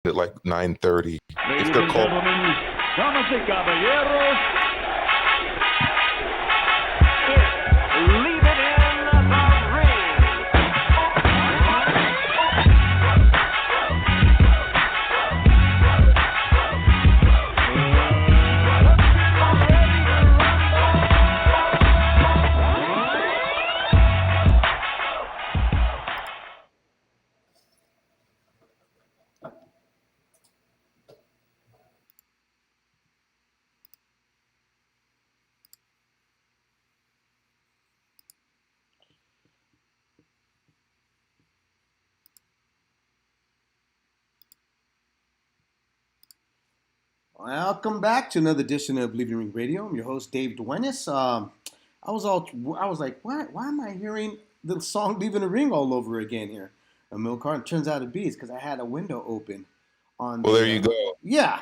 at like 9:30. Ladies If they're and called, gentlemen, damas y caballeros, leave it in the ring. Welcome back to another edition of Leaving the Ring Radio. I'm your host, Dave Duenez. I was like, why am I hearing the song "Leaving the Ring" all over again here? Amilcar. It turns out to be because I had a window open on. well, there you go. Yeah.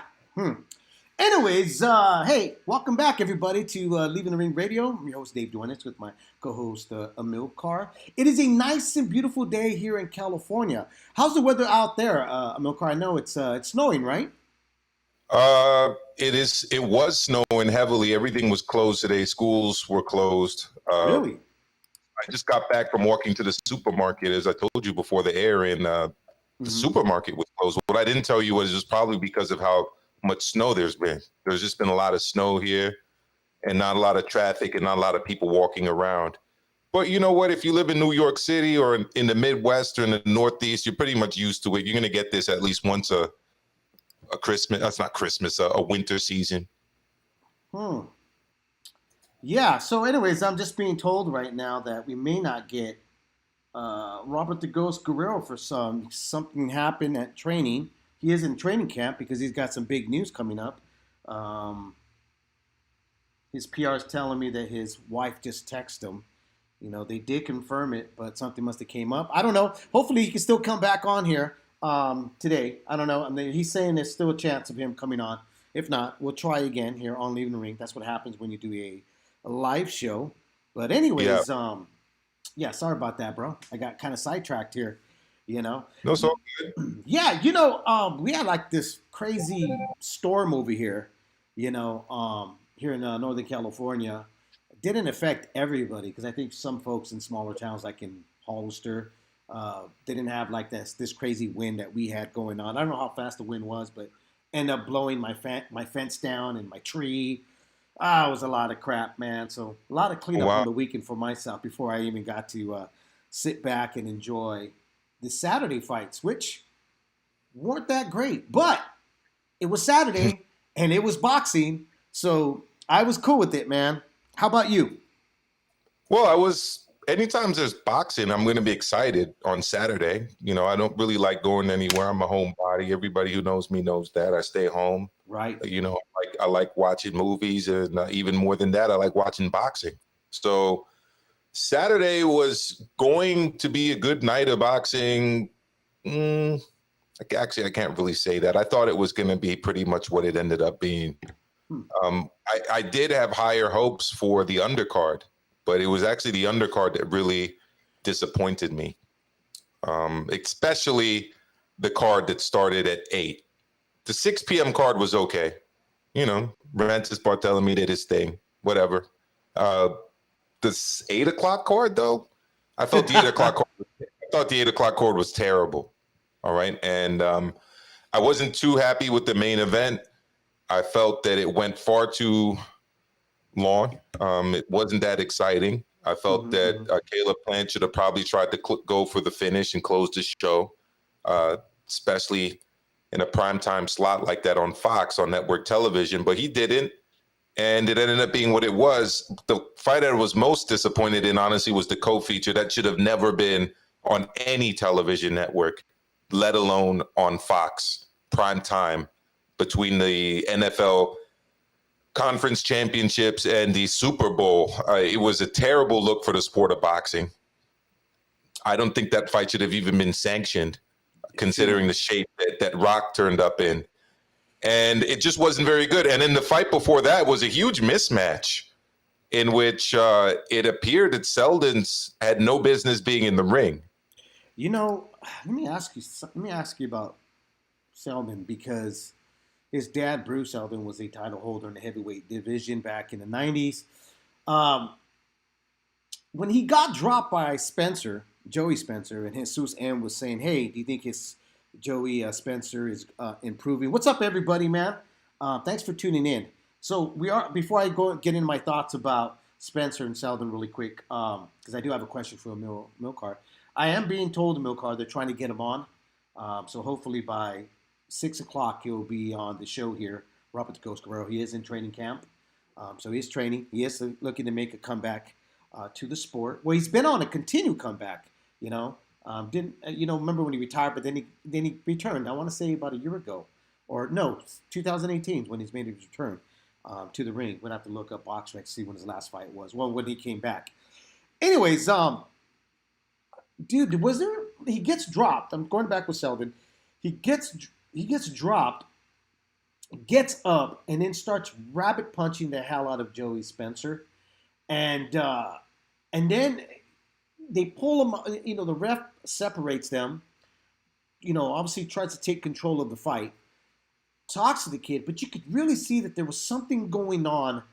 Anyways, hey, welcome back everybody to Leaving the Ring Radio. I'm your host, Dave Duenez, with my co-host Amilcar. It is a nice and beautiful day here in California. How's the weather out there, Amilcar? I know it's snowing, right? It was snowing heavily. Everything was closed today. Schools were closed. Really? I just got back from walking to the supermarket, as I told you before the air, and the supermarket was closed. What I didn't tell you was probably because of how much snow there's been. There's just been a lot of snow here and not a lot of traffic and not a lot of people walking around. But you know what? If you live in New York City or in the Midwest or in the Northeast, you're pretty much used to it. You're going to get this at least once a Christmas. That's not Christmas, a winter season. Yeah, so anyways, I'm just being told right now that we may not get Robert the Ghost Guerrero for something happened at training. He is in training camp because he's got some big news coming up. His PR is telling me that his wife just texted him. You know, they did confirm it, but something must have came up. I don't know. Hopefully he can still come back on here today. I don't know. I mean, he's saying there's still a chance of him coming on. If not, we'll try again here on Leaving the Ring. That's what happens when you do a live show. But anyways, yeah, sorry about that, bro. I got kind of sidetracked here, you know. No, so good. Yeah, we had like this crazy storm over here, here in Northern California. It didn't affect everybody because I think some folks in smaller towns like in Hollister, they didn't have like this crazy wind that we had going on. I don't know how fast the wind was, but ended up blowing my fence down and my tree. It was a lot of crap, man. So a lot of cleanup on the weekend for myself before I even got to sit back and enjoy the Saturday fights, which weren't that great. But it was Saturday and it was boxing, so I was cool with it, man. How about you? Well, anytime there's boxing, I'm going to be excited on Saturday. You know, I don't really like going anywhere. I'm a homebody. Everybody who knows me knows that. I stay home. Right. You know, I like watching movies, and even more than that, I like watching boxing. So Saturday was going to be a good night of boxing. Actually, I can't really say that. I thought it was going to be pretty much what it ended up being. I did have higher hopes for the undercard, but it was actually the undercard that really disappointed me, especially the card that started at 8. The 6 p.m. card was okay. You know, Rantis Barthélemy did his thing, whatever. The 8 o'clock card, though, I thought the 8 o'clock card was terrible. All right. And I wasn't too happy with the main event. I felt that it went far too long. It wasn't that exciting. I felt that Caleb Plant should have probably tried to go for the finish and close the show, especially in a primetime slot like that on Fox, on network television, but he didn't. And it ended up being what it was. The fight I was most disappointed in, honestly, was the co-feature that should have never been on any television network, let alone on Fox primetime, between the NFL conference championships and the Super Bowl. It was a terrible look for the sport of boxing. I don't think that fight should have even been sanctioned, considering the shape that Rock turned up in. And it just wasn't very good. And then the fight before that was a huge mismatch in which it appeared that Seldon's had no business being in the ring. You know, let me ask you about Selden because his dad, Bruce Selden, was a title holder in the heavyweight division back in the 90s. Um, when he got dropped by Spencer, Joey Spencer, and Jesus M was saying, "Hey, do you think his Joey Spencer is improving?" What's up, everybody, man? Thanks for tuning in. So we are before I go get into my thoughts about Spencer and Selden really quick, because I do have a question for Amilcar. I am being told, Amilcar, they're trying to get him on. So hopefully by 6 o'clock he'll be on the show here. Robert the Ghost Guerrero. He is in training camp, so he's training. He is looking to make a comeback to the sport. Well, he's been on a continued comeback. Remember when he retired, but then he returned. I want to say about a year ago, or no, 2018 when he's made his return to the ring. We'll have to look up BoxRec to see when his last fight was. Well, when he came back. Anyways, dude, he gets dropped. I'm going back with Selden. He gets dropped, gets up, and then starts rabbit punching the hell out of Joey Spencer, and then they pull him. The ref separates them. Obviously tries to take control of the fight. Talks to the kid, but you could really see that there was something going on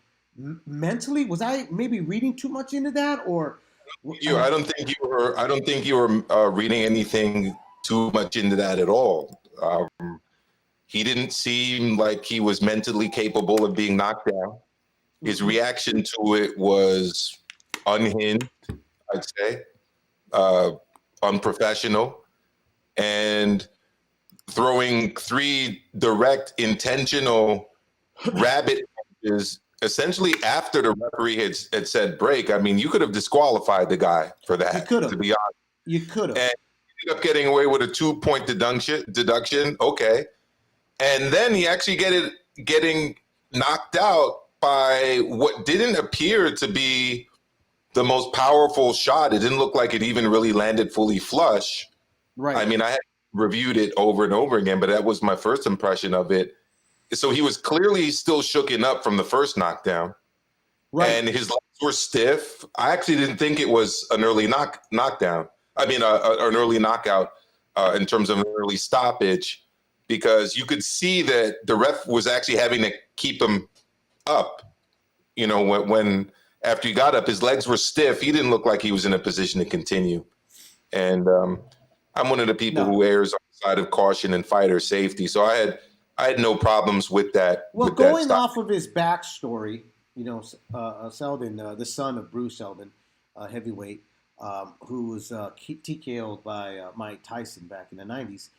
mentally. Was I maybe reading too much into that, or? I don't think you were reading anything too much into that at all. He didn't seem like he was mentally capable of being knocked down. His reaction to it was unhinged, I'd say, unprofessional, and throwing 3 direct, intentional rabbit punches essentially after the referee had said break. I mean, you could have disqualified the guy for that. You could have. To be honest, you could have. And he ended up getting away with a 2-point deduction. Okay, and then he actually getting knocked out by what didn't appear to be the most powerful shot. It didn't look like it even really landed fully flush. Right. I mean, I had reviewed it over and over again, but that was my first impression of it. So he was clearly still shooken up from the first knockdown, right? And his legs were stiff. I actually didn't think it was an early knockdown. I mean, an early knockout in terms of an early stoppage, because you could see that the ref was actually having to keep him up. When after he got up, his legs were stiff. He didn't look like he was in a position to continue. And I'm one of the people who errs on the side of caution and fighter safety. So I had no problems with that. Well, going off of his backstory, Selden, the son of Bruce Selden, heavyweight, who was TKO'd by Mike Tyson back in the 90s.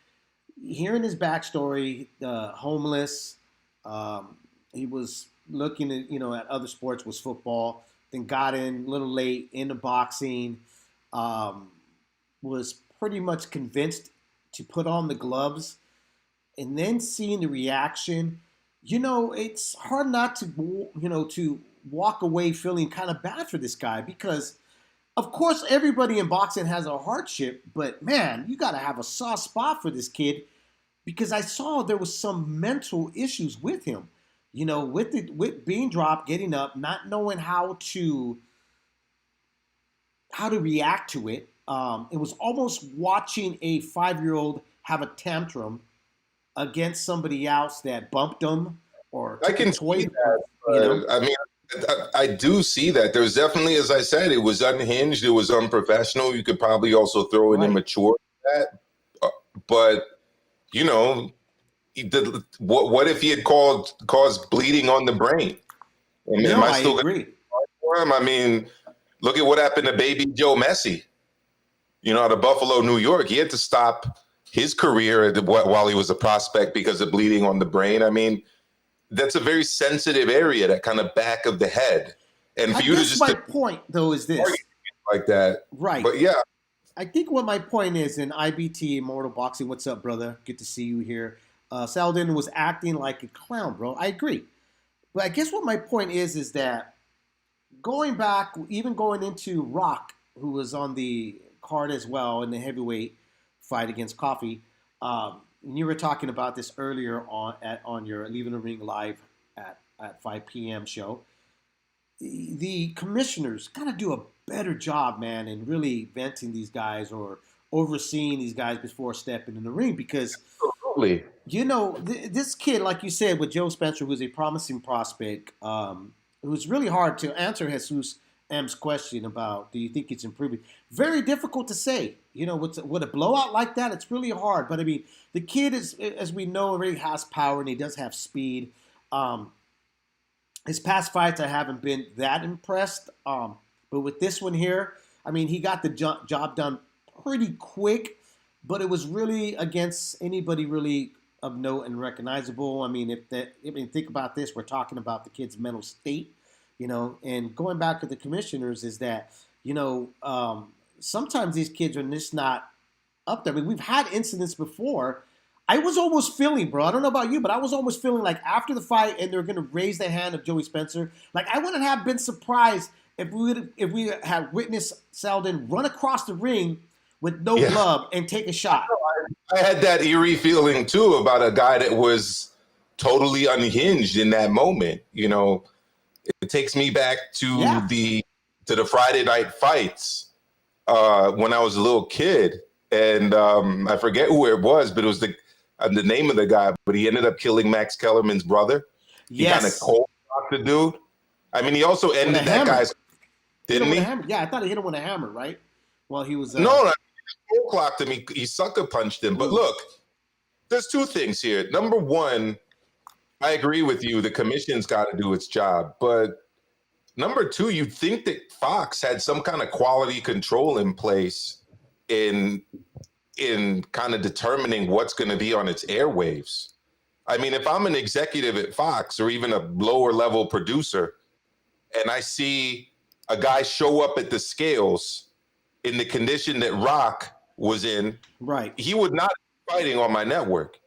Hearing his backstory, homeless, he was looking at other sports, was football, then got in a little late into boxing, was pretty much convinced to put on the gloves. And then seeing the reaction, it's hard not to walk away feeling kind of bad for this guy, because, of course, everybody in boxing has a hardship, but man, you got to have a soft spot for this kid, because I saw there was some mental issues with him, with being dropped, getting up, not knowing how to react to it. It was almost watching a 5-year-old have a tantrum against somebody else that bumped them or I can see that. I mean, I do see that. There's definitely, as I said, it was unhinged. It was unprofessional. You could probably also throw in immature that. But, what if he had caused bleeding on the brain? I agree. For him? I mean, look at what happened to baby Joe Messi. Out of Buffalo, New York. He had to stop his career while he was a prospect because of bleeding on the brain. I mean, that's a very sensitive area, that kind of back of the head. And for you to just... my point, though, is this. Like that. Right. But yeah. I think what my point is in IBT, Immortal Boxing, what's up, brother? Good to see you here. Selden was acting like a clown, bro. I agree. But I guess what my point is that going back, even going into Rock, who was on the card as well in the heavyweight fight against Coffee. And you were talking about this earlier on your Leaving the Ring live at 5 p.m. show. The commissioners got to do a better job, man, in really venting these guys or overseeing these guys before stepping in the ring, because Totally. This kid, like you said, with Joe Spencer, who's a promising prospect, who's really hard to answer Jesus M's question about, do you think it's improving? Very difficult to say. With a blowout like that, it's really hard. But I mean, the kid is, as we know, already has power and he does have speed. His past fights, I haven't been that impressed. But with this one here, I mean, he got the job done pretty quick, but it was really against anybody really of note and recognizable. I mean, think about this, we're talking about the kid's mental state, and going back to the commissioners is that, sometimes these kids are just not up there. I mean, we've had incidents before. I was almost feeling, bro, I don't know about you, but I was almost feeling like after the fight and they're going to raise the hand of Joey Spencer, like I wouldn't have been surprised if we had witnessed Selden run across the ring with no glove and take a shot. I had that eerie feeling too about a guy that was totally unhinged in that moment. It takes me back to the Friday night fights when I was a little kid, and I forget who it was, but it was the name of the guy. But he ended up killing Max Kellerman's brother. He kind of cold blocked the dude. I mean, he also ended that guy's. Didn't he? Yeah, I thought he hit him with a hammer, right? Well, he was. No, he clocked him. He sucker punched him. But look, there's two things here. Number one, I agree with you. The commission's got to do its job. But number two, you'd think that Fox had some kind of quality control in place in kind of determining what's going to be on its airwaves. I mean, if I'm an executive at Fox or even a lower level producer, and I see a guy show up at the scales in the condition that Rock was in, right, he would not be fighting on my network.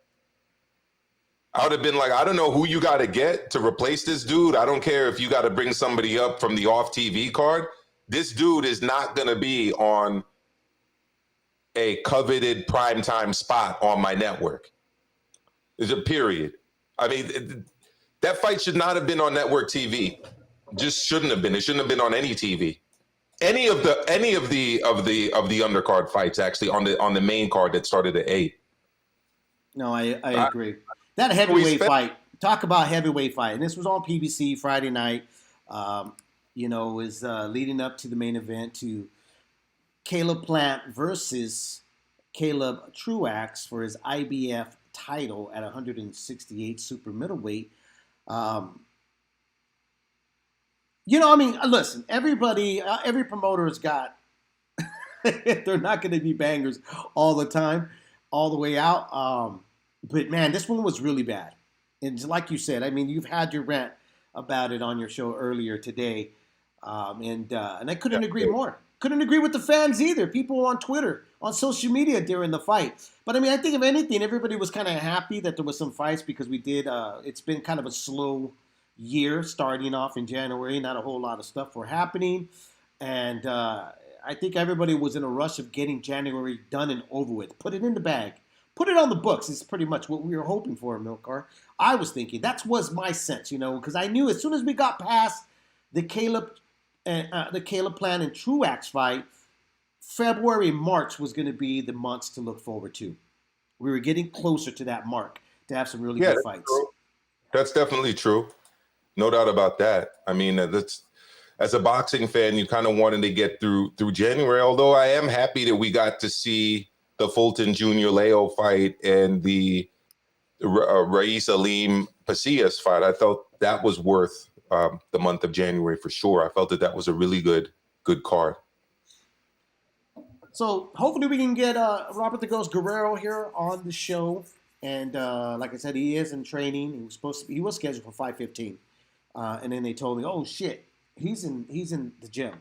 I would have been like, I don't know who you got to get to replace this dude. I don't care if you got to bring somebody up from the off TV card. This dude is not going to be on a coveted primetime spot on my network. There's a period. I mean, that fight should not have been on network TV. Just shouldn't have been. It shouldn't have been on any TV. Any of the undercard fights actually on the main card that started at 8. No, I agree. That heavyweight fight. Talk about heavyweight fight, and this was on PBC Friday night. Was leading up to the main event to Caleb Plant versus Caleb Truax for his IBF title at 168 super middleweight. Listen, everybody, every promoter has got, they're not going to be bangers all the time, all the way out. But man, this one was really bad. And like you said, I mean, you've had your rant about it on your show earlier today. And I couldn't agree more. Couldn't agree with the fans either. People on Twitter, on social media during the fight. But I mean, I think if anything, everybody was kind of happy that there was some fights because we did, it's been kind of a slow year starting off in January. Not a whole lot of stuff were happening. And I think everybody was in a rush of getting January done and over with. Put it in the bag. Put it on the books. It's pretty much what we were hoping for, Amilcar. I was thinking. That was my sense, because I knew as soon as we got past the Caleb Plant and Truax fight, February, March was going to be the months to look forward to. We were getting closer to that mark to have some really good fights. True. That's definitely true. No doubt about that. I mean, that's, as a boxing fan, you kind of wanted to get through January, although I am happy that we got to see the Fulton Jr. Leo fight and the Raiz Alim Pasillas fight. I felt that was worth the month of January for sure. I felt that was a really good card. So hopefully we can get Robert the Ghost Guerrero here on the show. And like I said, he is in training. He was scheduled for 5:15. And then they told me, oh shit, he's in the gym.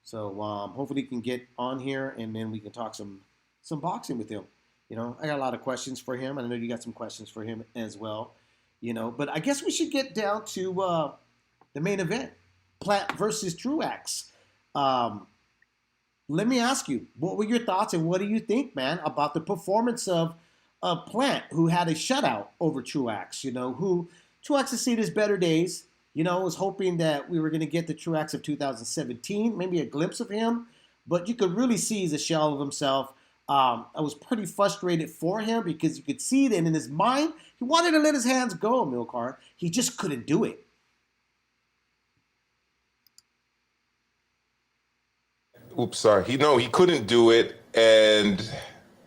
So hopefully he can get on here and then we can talk some boxing with him. I got a lot of questions for him. And I know you got some questions for him as well. But I guess we should get down to the main event, Plant versus Truax. Let me ask you, what were your thoughts and what do you think, man, about the performance of Plant, who had a shutout over Truax, who Truax has seen his better days, was hoping that we were going to get the Truax of 2017, maybe a glimpse of him, but you could really see he's a shell of himself. I was pretty frustrated for him because you could see it, and in his mind, he wanted to let his hands go, Amilcar. He just couldn't do it. Oops, sorry. He couldn't do it, and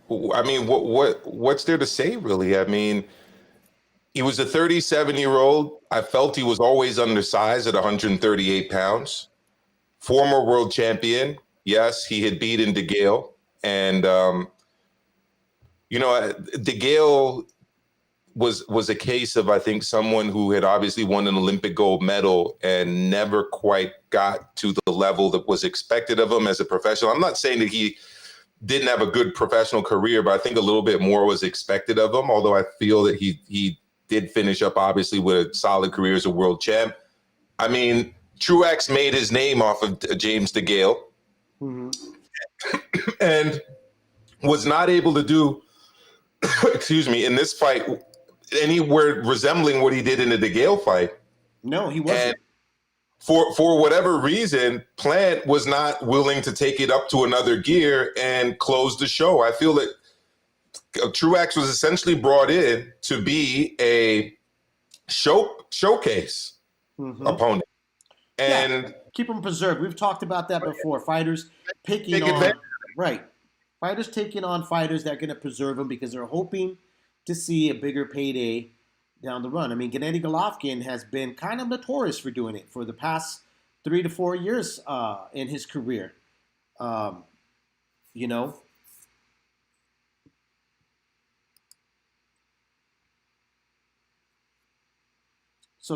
I mean, what's there to say, really? I mean, he was a 37-year-old. I felt he was always undersized at 138 pounds. Former world champion. Yes, he had beaten DeGale. And, DeGale was a case of, I think, someone who had obviously won an Olympic gold medal and never quite got to the level that was expected of him as a professional. I'm not saying that he didn't have a good professional career, but I think a little bit more was expected of him, although I feel that he did finish up, obviously, with a solid career as a world champ. I mean, Truax made his name off of James DeGale, and was not able to do, excuse me, in this fight anywhere resembling what he did in the DeGale fight. No, he wasn't. And for whatever reason, Plant was not willing to take it up to another gear and close the show. I feel that Truax was essentially brought in to be a showcase opponent. And keep them preserved. We've talked about that before. Fighters taking on fighters that are going to preserve them because they're hoping to see a bigger payday down the run. I mean, Gennady Golovkin has been kind of notorious for doing it for the past 3 to 4 years in his career. So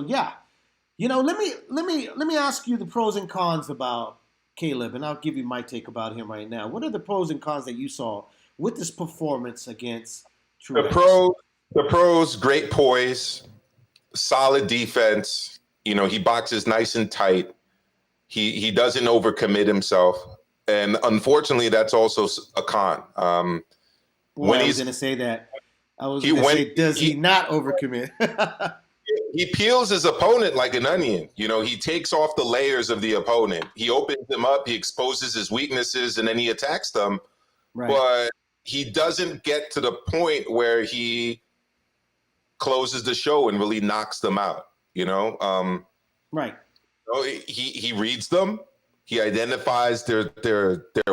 yeah, let me ask you the pros and cons about Caleb, and I'll give you my take about him right now. What are the pros and cons that you saw with this performance against Truax? The pros, great poise, solid defense. He boxes nice and tight. He doesn't overcommit himself, and unfortunately, that's also a con. I was going to say that. Does he not overcommit? He peels his opponent like an onion. He takes off the layers of the opponent. He opens them up. He exposes his weaknesses, and then he attacks them. Right. But he doesn't get to the point where he closes the show and really knocks them out. Right. He reads them. He identifies their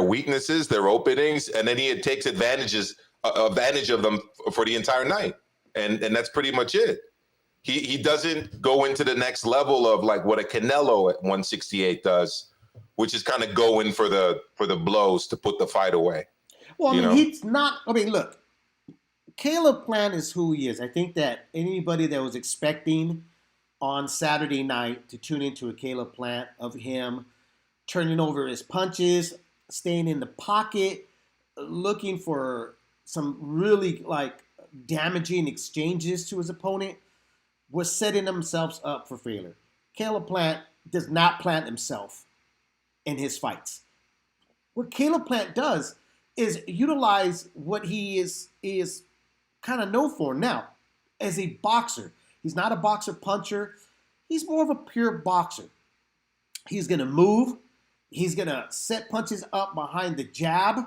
weaknesses, their openings, and then he takes advantage of them for the entire night. And that's pretty much it. He doesn't go into the next level of like what a Canelo at 168 does, which is kind of going for the blows to put the fight away. Well, he's not. Look, Caleb Plant is who he is. I think that anybody that was expecting on Saturday night to tune into a Caleb Plant of him turning over his punches, staying in the pocket, looking for some really damaging exchanges to his opponent, was setting themselves up for failure. Caleb Plant does not plant himself in his fights. What Caleb Plant does is utilize what he is kind of known for now as a boxer. He's not a boxer puncher. He's more of a pure boxer. He's going to move. He's going to set punches up behind the jab.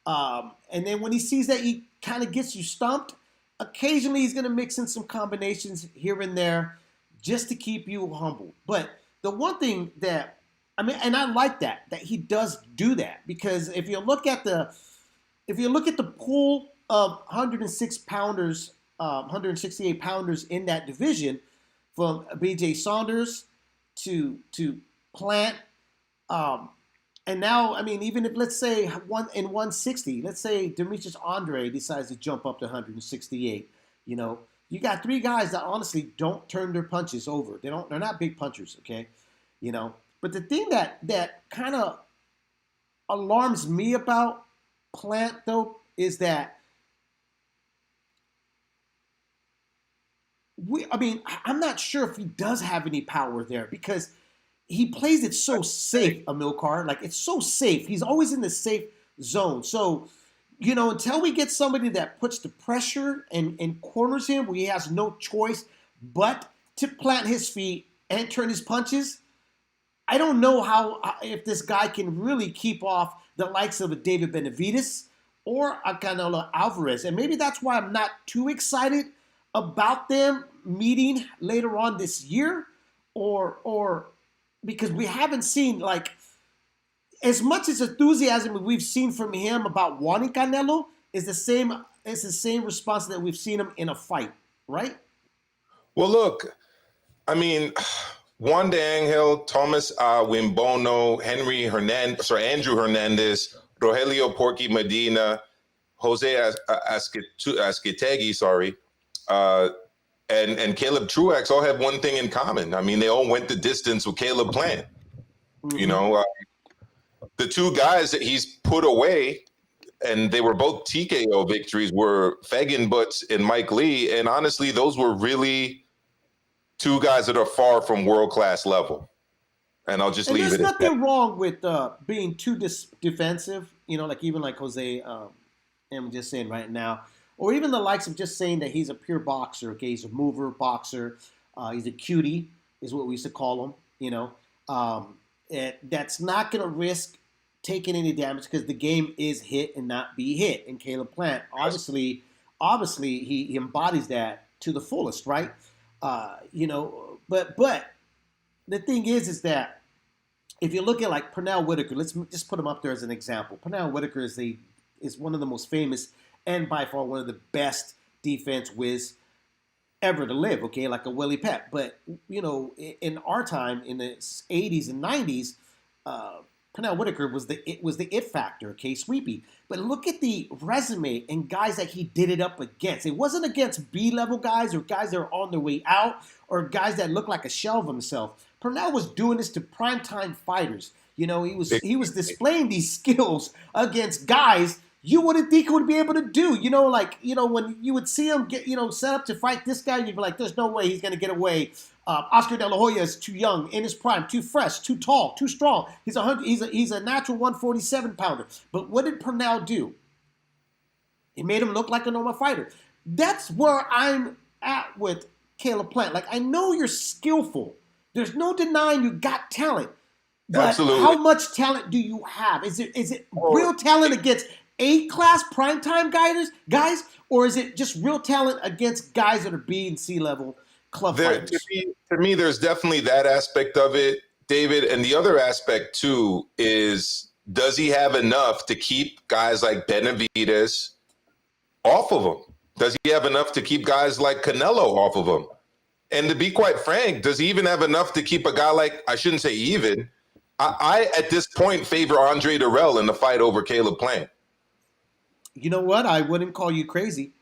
And then when he sees that he kind of gets you stumped, occasionally he's going to mix in some combinations here and there just to keep you humble. But the one thing that, and I like that he does do that, because if you look at the pool of 106 pounders, 168 pounders in that division, from B.J. Saunders to Plant, and now, even if, let's say, in 160, let's say Demetrius Andre decides to jump up to 168, you got 3 guys that honestly don't turn their punches over. They're not big punchers, okay? But the thing that kind of alarms me about Plant, though, is that I'm not sure if he does have any power there, because he plays it so safe, Amilcar. Like, it's so safe. He's always in the safe zone. So, until we get somebody that puts the pressure and corners him, where he has no choice but to plant his feet and turn his punches, I don't know if this guy can really keep off the likes of a David Benavidez or a Canelo Alvarez. And maybe that's why I'm not too excited about them meeting later on this year, or because we haven't seen like as much as enthusiasm we've seen from him about wanting Canelo is the same. It's the same response that we've seen him in a fight, right? Well, look, I mean, Juan de Angel, Thomas Wimbono, Andrew Hernandez, Rogelio Porky Medina, Jose Asquetegui, and Caleb Truax all have one thing in common. I mean, they all went the distance with Caleb Plant. Mm-hmm. You know, the two guys that he's put away, and they were both TKO victories, were Fagan Butts and Mike Lee. And honestly, those were really two guys that are far from world-class level. And I'll just leave it at that. There's nothing wrong with being too defensive, you know, like even like Jose, I'm just saying right now, or even the likes of just saying that he's a pure boxer, okay? He's a mover boxer. He's a cutie, is what we used to call him, you know. That's not going to risk taking any damage because the game is hit and not be hit. And Caleb Plant, obviously, he embodies that to the fullest, right? You know, but the thing is that if you look at like Pernell Whitaker, let's just put him up there as an example. Pernell Whitaker is one of the most famous and by far one of the best defense whiz ever to live, okay, like a Willie Pep. But, you know, in our time, in the 80s and 90s, Pernell Whitaker was the it factor, okay, sweepy. But look at the resume and guys that he did it up against. It wasn't against B-level guys or guys that are on their way out or guys that look like a shell of himself. Pernell was doing this to primetime fighters. You know, he was displaying these skills against guys you wouldn't think he would be able to do. You know, like, you know, when you would see him get, you know, set up to fight this guy, you'd be like, there's no way he's going to get away. Oscar De La Hoya is too young, in his prime, too fresh, too tall, too strong. He's a natural 147 pounder. But what did Pernell do? He made him look like a normal fighter. That's where I'm at with Caleb Plant. Like, I know you're skillful. There's no denying you got talent. But Absolutely. How much talent do you have? Is it real talent against A-class primetime guys, or is it just real talent against guys that are B and C level club fighters? To me, there's definitely that aspect of it, David. And the other aspect, too, is does he have enough to keep guys like Benavidez off of him? Does he have enough to keep guys like Canelo off of him? And to be quite frank, does he even have enough to keep a guy like, I shouldn't say even, I at this point favor Andre Dirrell in the fight over Caleb Plant. You know what? I wouldn't call you crazy.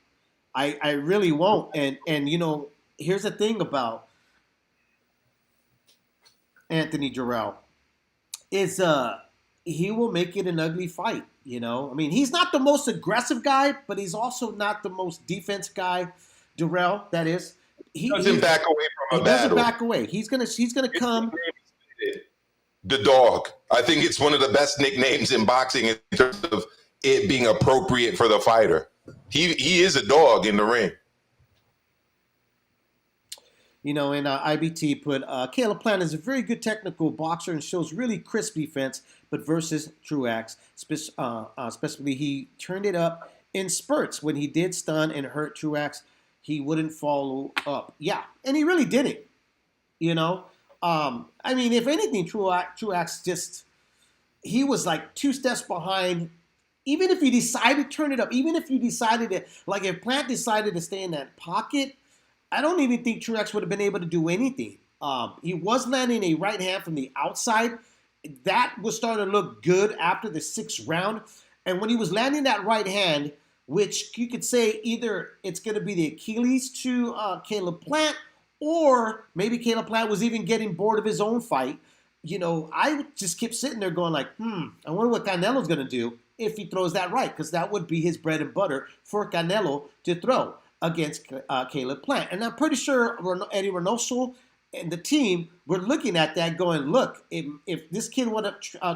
I really won't. And you know, here's the thing about Anthony Dirrell is he will make it an ugly fight. You know, I mean, he's not the most aggressive guy, but he's also not the most defense guy. Dirrell, that is. He doesn't back away from a battle. He doesn't back away. He's gonna come. The dog. I think it's one of the best nicknames in boxing in terms of it being appropriate for the fighter. He is a dog in the ring. You know, and IBT put, Caleb Plant is a very good technical boxer and shows really crisp defense, but versus Truax, especially he turned it up in spurts. When he did stun and hurt Truax, he wouldn't follow up. Yeah, and he really didn't, you know. I mean, if anything, Truax just, he was like 2 steps behind. Even if you decided to turn it up, even if you decided to, like if Plant decided to stay in that pocket, I don't even think Truax would have been able to do anything. He was landing a right hand from the outside. That was starting to look good after the 6th round. And when he was landing that right hand, which you could say either it's going to be the Achilles to Caleb Plant, or maybe Caleb Plant was even getting bored of his own fight. You know, I just kept sitting there going like, I wonder what Canelo's going to do if he throws that right, because that would be his bread and butter for Canelo to throw against Caleb Plant. And I'm pretty sure Eddie Reynoso and the team were looking at that going, look, if this kid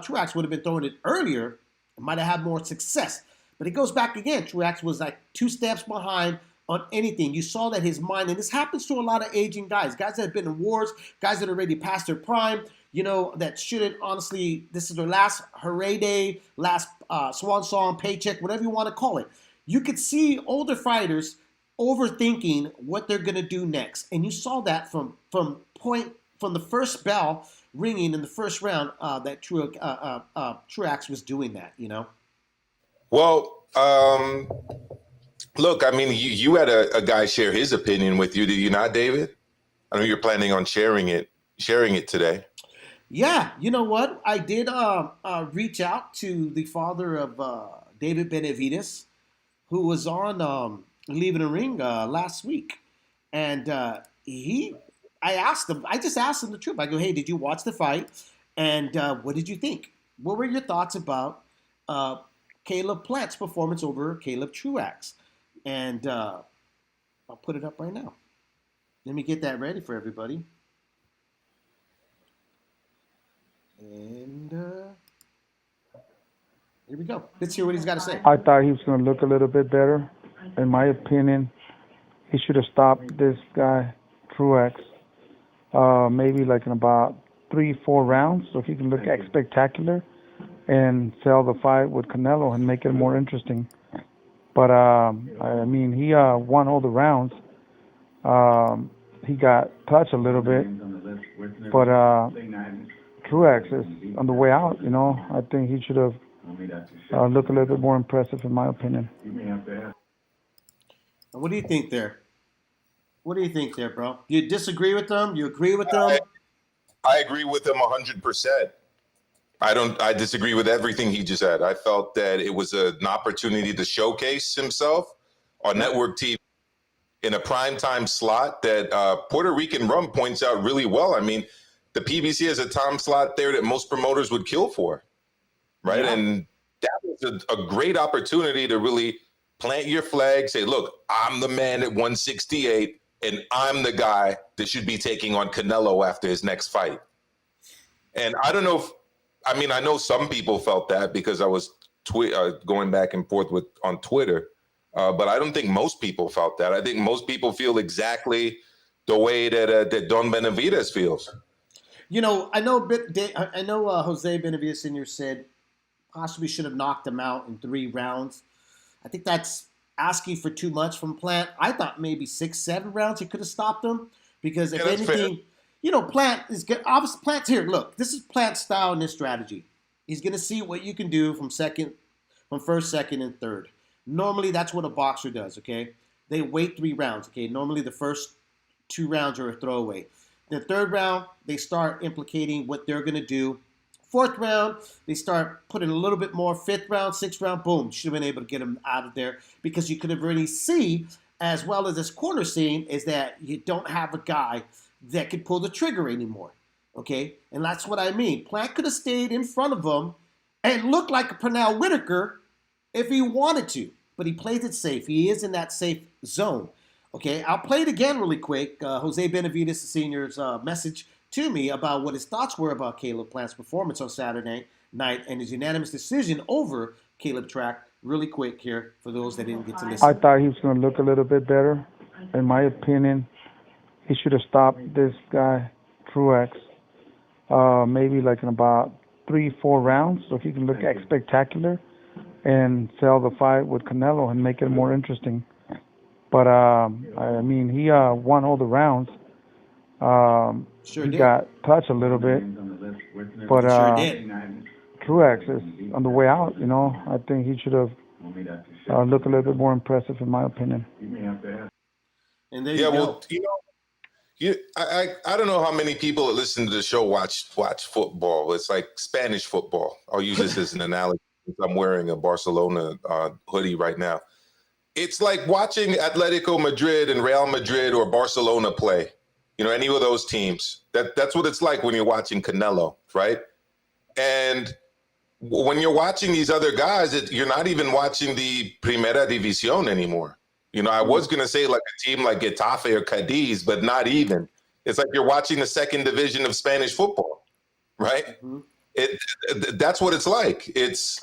Truax would have been throwing it earlier, it might have had more success. But it goes back again. Truax was like 2 steps behind on anything. You saw that his mind, and this happens to a lot of aging guys that have been in wars, guys that are already past their prime. that shouldn't honestly, this is their last hooray day, last swan song, paycheck, whatever you want to call it. You could see older fighters overthinking what they're going to do next. And you saw that from the first bell ringing in the first round that Truax was doing that. Well, look, I mean, you had a guy share his opinion with you, did you not, David? I know you're planning on sharing it today. Yeah, you know what? I did reach out to the father of David Benavides, who was on Leaving the Ring last week, and I just asked him the truth. I go, hey, did you watch the fight? And what did you think? What were your thoughts about Caleb Plant's performance over Caleb Truax? And I'll put it up right now. Let me get that ready for everybody. And here we go. Let's hear what he's got to say. I thought he was going to look a little bit better. In my opinion, he should have stopped this guy, Truax, maybe like in about 3-4 rounds, so he can look spectacular and sell the fight with Canelo and make it more interesting. But, I mean, he won all the rounds. He got touched a little bit. But Truax is on the way out, I think he should have looked a little bit more impressive, in my opinion. What do you think there? What do you think there, bro? Do you disagree with them? You agree with them? I agree with him 100%. I disagree with everything he just said. I felt that it was an opportunity to showcase himself on network TV in a primetime slot that Puerto Rican Rum points out really well. I mean, the PBC has a time slot there that most promoters would kill for, right? Yeah. And that was a great opportunity to really plant your flag, say, look, I'm the man at 168, and I'm the guy that should be taking on Canelo after his next fight. And I don't know I know some people felt that because I was going back and forth on Twitter, but I don't think most people felt that. I think most people feel exactly the way that Don Benavides feels. I know Jose Benavides Sr. said possibly should have knocked him out in 3 rounds. I think that's asking for too much from Plant. I thought maybe 6-7 rounds he could have stopped him because if anything, Plant is good. Obviously, Plant's here. Look, this is Plant's style and his strategy. He's going to see what you can do from first, second, and third. Normally, that's what a boxer does, okay? They wait 3 rounds, okay? Normally, the first 2 rounds are a throwaway. The 3rd round, they start implicating what they're going to do. 4th round, they start putting a little bit more. 5th round, 6th round, boom. Should have been able to get him out of there because you could have really see, as well as this corner scene, is that you don't have a guy that could pull the trigger anymore, okay? And that's what I mean. Plant could have stayed in front of him and looked like a Pernell Whitaker if he wanted to, but he plays it safe. He is in that safe zone, okay? I'll play it again really quick. Jose Benavides Sr.'s message to me about what his thoughts were about Caleb Plant's performance on Saturday night and his unanimous decision over Caleb Truax. Really quick here for those that didn't get to listen. I thought he was going to look a little bit better. In my opinion, he should have stopped this guy, Truax, maybe like in about 3-4 rounds, so he can look spectacular and sell the fight with Canelo and make it more interesting. But, I mean, he won all the rounds. He got touched a little bit. But Truax is on the way out, I think he should have looked a little bit more impressive, in my opinion. And there you go. Well, I don't know how many people that listen to the show watch football. It's like Spanish football. I'll use this as an analogy. I'm wearing a Barcelona hoodie right now. It's like watching Atletico Madrid and Real Madrid or Barcelona play. Any of those teams. That's what it's like when you're watching Canelo, right? And when you're watching these other guys, you're not even watching the Primera División anymore. I was going to say like a team like Getafe or Cadiz, but not even. It's like you're watching the 2nd division of Spanish football, right? Mm-hmm. That's what it's like. It's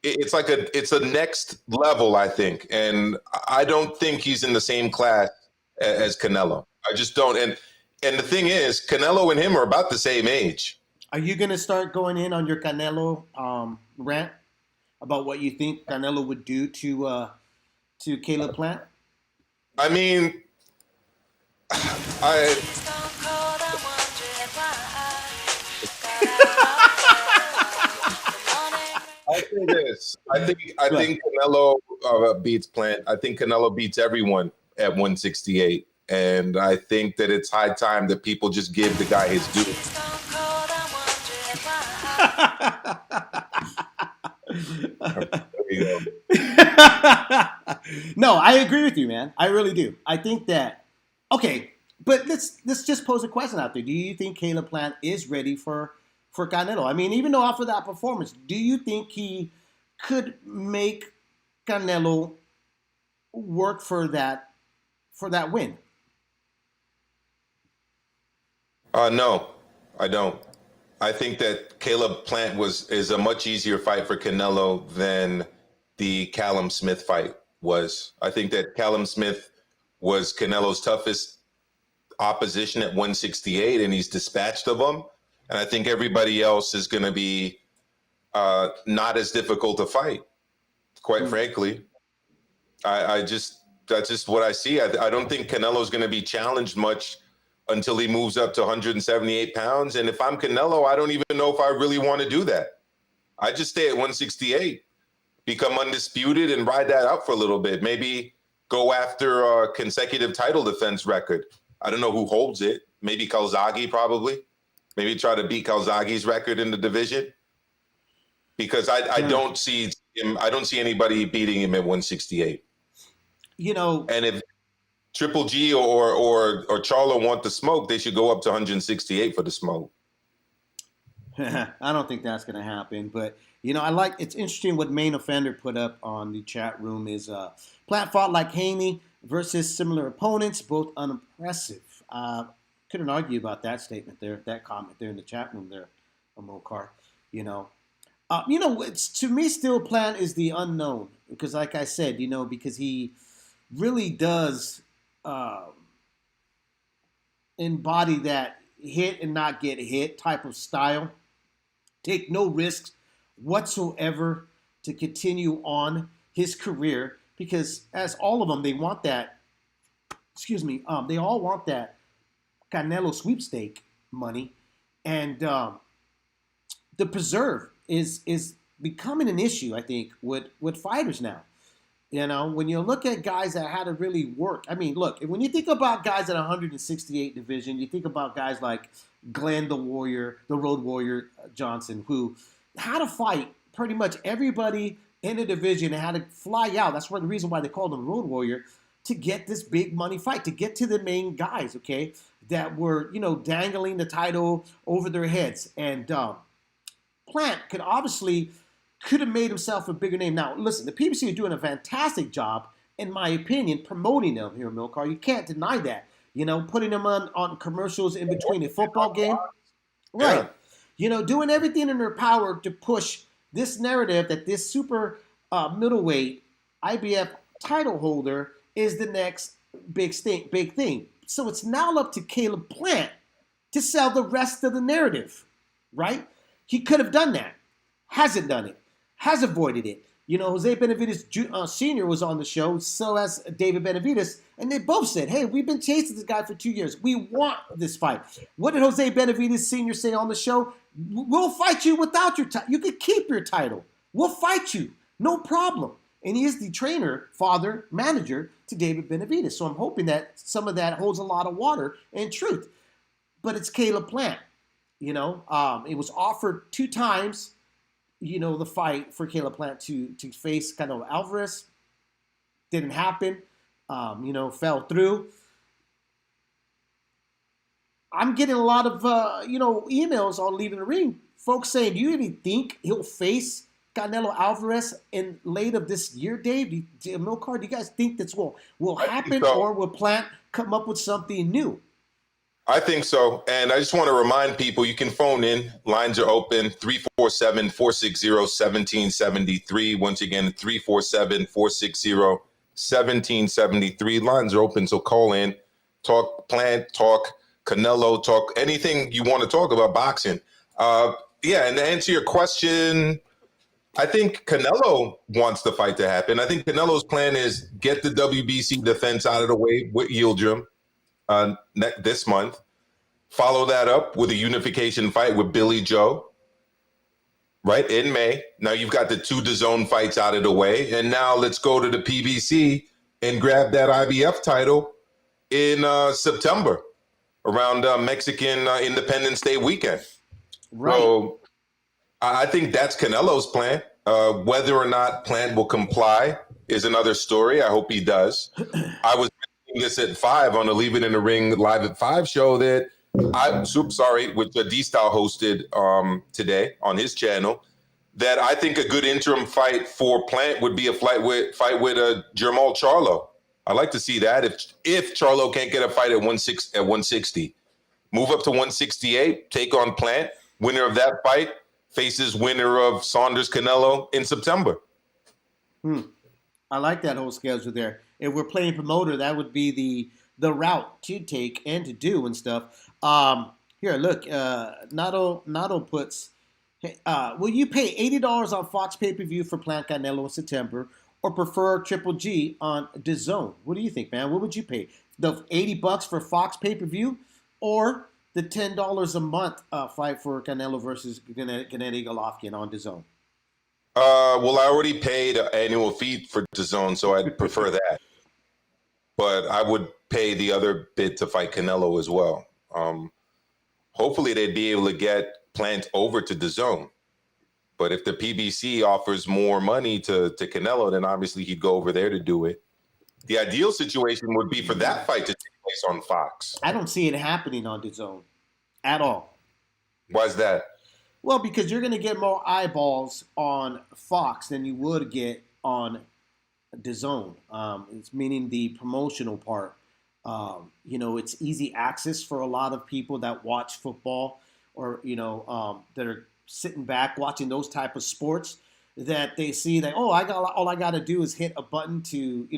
a next level, I think. And I don't think he's in the same class as Canelo. I just don't. And the thing is, Canelo and him are about the same age. Are you gonna start going in on your Canelo rant about what you think Canelo would do to Caleb Plant? I mean, I I think this. I think Canelo beats Plant. I think Canelo beats everyone at 168, and I think that it's high time that people just give the guy his due. There you go. No, I agree with you, man. I really do. I think that okay, but let's just pose a question out there. Do you think Caleb Plant is ready for Canelo? I mean, even though after that performance, do you think he could make Canelo work for that win? No, I don't. I think that Caleb Plant is a much easier fight for Canelo than the Callum Smith fight was. I think that Callum Smith was Canelo's toughest opposition at 168, and he's dispatched of him. And I think everybody else is going to be not as difficult to fight. Quite frankly, that's just what I see. I don't think Canelo's going to be challenged much until he moves up to 178 pounds. And if I'm Canelo, I don't even know if I really want to do that. I just stay at 168, become undisputed, and ride that out for a little bit. Maybe go after a consecutive title defense record. I don't know who holds it. Maybe Calzaghe, probably. Maybe try to beat Calzaghe's record in the division. Because I don't see him. I don't see anybody beating him at 168. You know, And if Triple G or Charlo want the smoke, they should go up to 168 for the smoke. I don't think that's going to happen. But, you know, it's interesting what Main Offender put up on the chat room is Plant fought like Haney versus similar opponents, both unimpressive. Couldn't argue about that statement there, that comment there in the chat room there, Amilcar. It's, to me, still Plant is the unknown because, like I said, because he really does embody that hit and not get hit type of style. Take no risks whatsoever to continue on his career because, as all of them, they want that. They all want that Canelo sweepstake money, and the preserve is becoming an issue. I think with fighters now. When you look at guys that had to really work. I mean, look, when you think about guys at 168 division, you think about guys like Glenn the Road Warrior Johnson, who had to fight pretty much everybody in the division and had to fly out. That's the reason why they called him Road Warrior, to get this big money fight, to get to the main guys, okay, that were, dangling the title over their heads. And Plant could have made himself a bigger name. Now, listen, the PBC are doing a fantastic job, in my opinion, promoting them here, Amilcar. You can't deny that. Putting them on commercials in between a football game. Right. Doing everything in their power to push this narrative that this super middleweight IBF title holder is the next big thing. So it's now up to Caleb Plant to sell the rest of the narrative, right? He could have done that. Hasn't done it. Has avoided it. Jose Benavidez Sr. was on the show, so has David Benavidez, and they both said, hey, we've been chasing this guy for 2 years. We want this fight. What did Jose Benavidez Sr. say on the show? We'll fight you without your title. You can keep your title. We'll fight you. No problem. And he is the trainer, father, manager to David Benavidez. So I'm hoping that some of that holds a lot of water and truth. But it's Caleb Plant. It was offered 2 times. The fight for Caleb Plant to face Canelo Alvarez didn't happen, fell through. I'm getting a lot of, emails on Leaving the Ring. Folks saying, do you even think he'll face Canelo Alvarez in late of this year, Dave? Amilcar, do you guys think this will happen, or will Plant come up with something new? I think so. And I just want to remind people, you can phone in. Lines are open, 347-460-1773. Once again, 347-460-1773. Lines are open, so call in. Talk Plant, talk Canelo, talk anything you want to talk about boxing. Yeah, and to answer your question, I think Canelo wants the fight to happen. I think Canelo's plan is get the WBC defense out of the way with Yildirim this month. Follow that up with a unification fight with Billy Joe, right, in May. Now you've got the 2 DAZN fights out of the way. And now let's go to the PBC and grab that IBF title in September around Mexican Independence Day weekend. Right. So I think that's Canelo's plan. Whether or not Plant will comply is another story. I hope he does. I was mentioning this at 5 on the Leave It in the Ring Live at 5 show that I'm super sorry, which D-Style hosted today on his channel, that I think a good interim fight for Plant would be a fight with Jermall Charlo. I'd like to see that if Charlo can't get a fight at 160. Move up to 168, take on Plant. Winner of that fight faces winner of Saunders Canelo in September. I like that whole schedule there. If we're playing promoter, that would be the route to take and to do and stuff. Here, look, Nato puts, will you pay $80 on Fox pay-per-view for Plant Canelo in September or prefer Triple G on DAZN? What do you think, man? What would you pay? The $80 for Fox pay-per-view or the $10 a month fight for Canelo versus Gennady Golovkin on DAZN? Well, I already paid an annual fee for DAZN, so I'd prefer that. But I would pay the other bit to fight Canelo as well. Hopefully they'd be able to get Plant over to DAZN. But if the PBC offers more money to Canelo, then obviously he'd go over there to do it. The ideal situation would be for that fight to take place on Fox. I don't see it happening on DAZN at all. Why is that? Well, because you're going to get more eyeballs on Fox than you would get on DAZN. It's meaning the promotional part. It's easy access for a lot of people that watch football or, that are sitting back watching those type of sports, that they see that, all I got to do is hit a button to,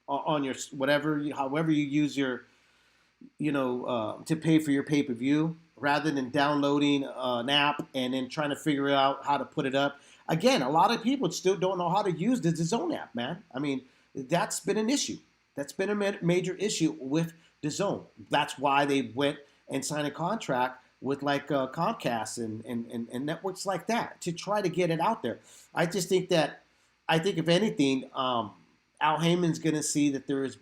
on your whatever, however you use your, to pay for your pay-per-view, rather than downloading an app and then trying to figure out how to put it up. Again, a lot of people still don't know how to use the DAZN app, man. I mean, that's been an issue. That's been a major issue with DAZN. That's why they went and signed a contract with Comcast and networks like that to try to get it out there. I think if anything, Al Heyman's going to see that there is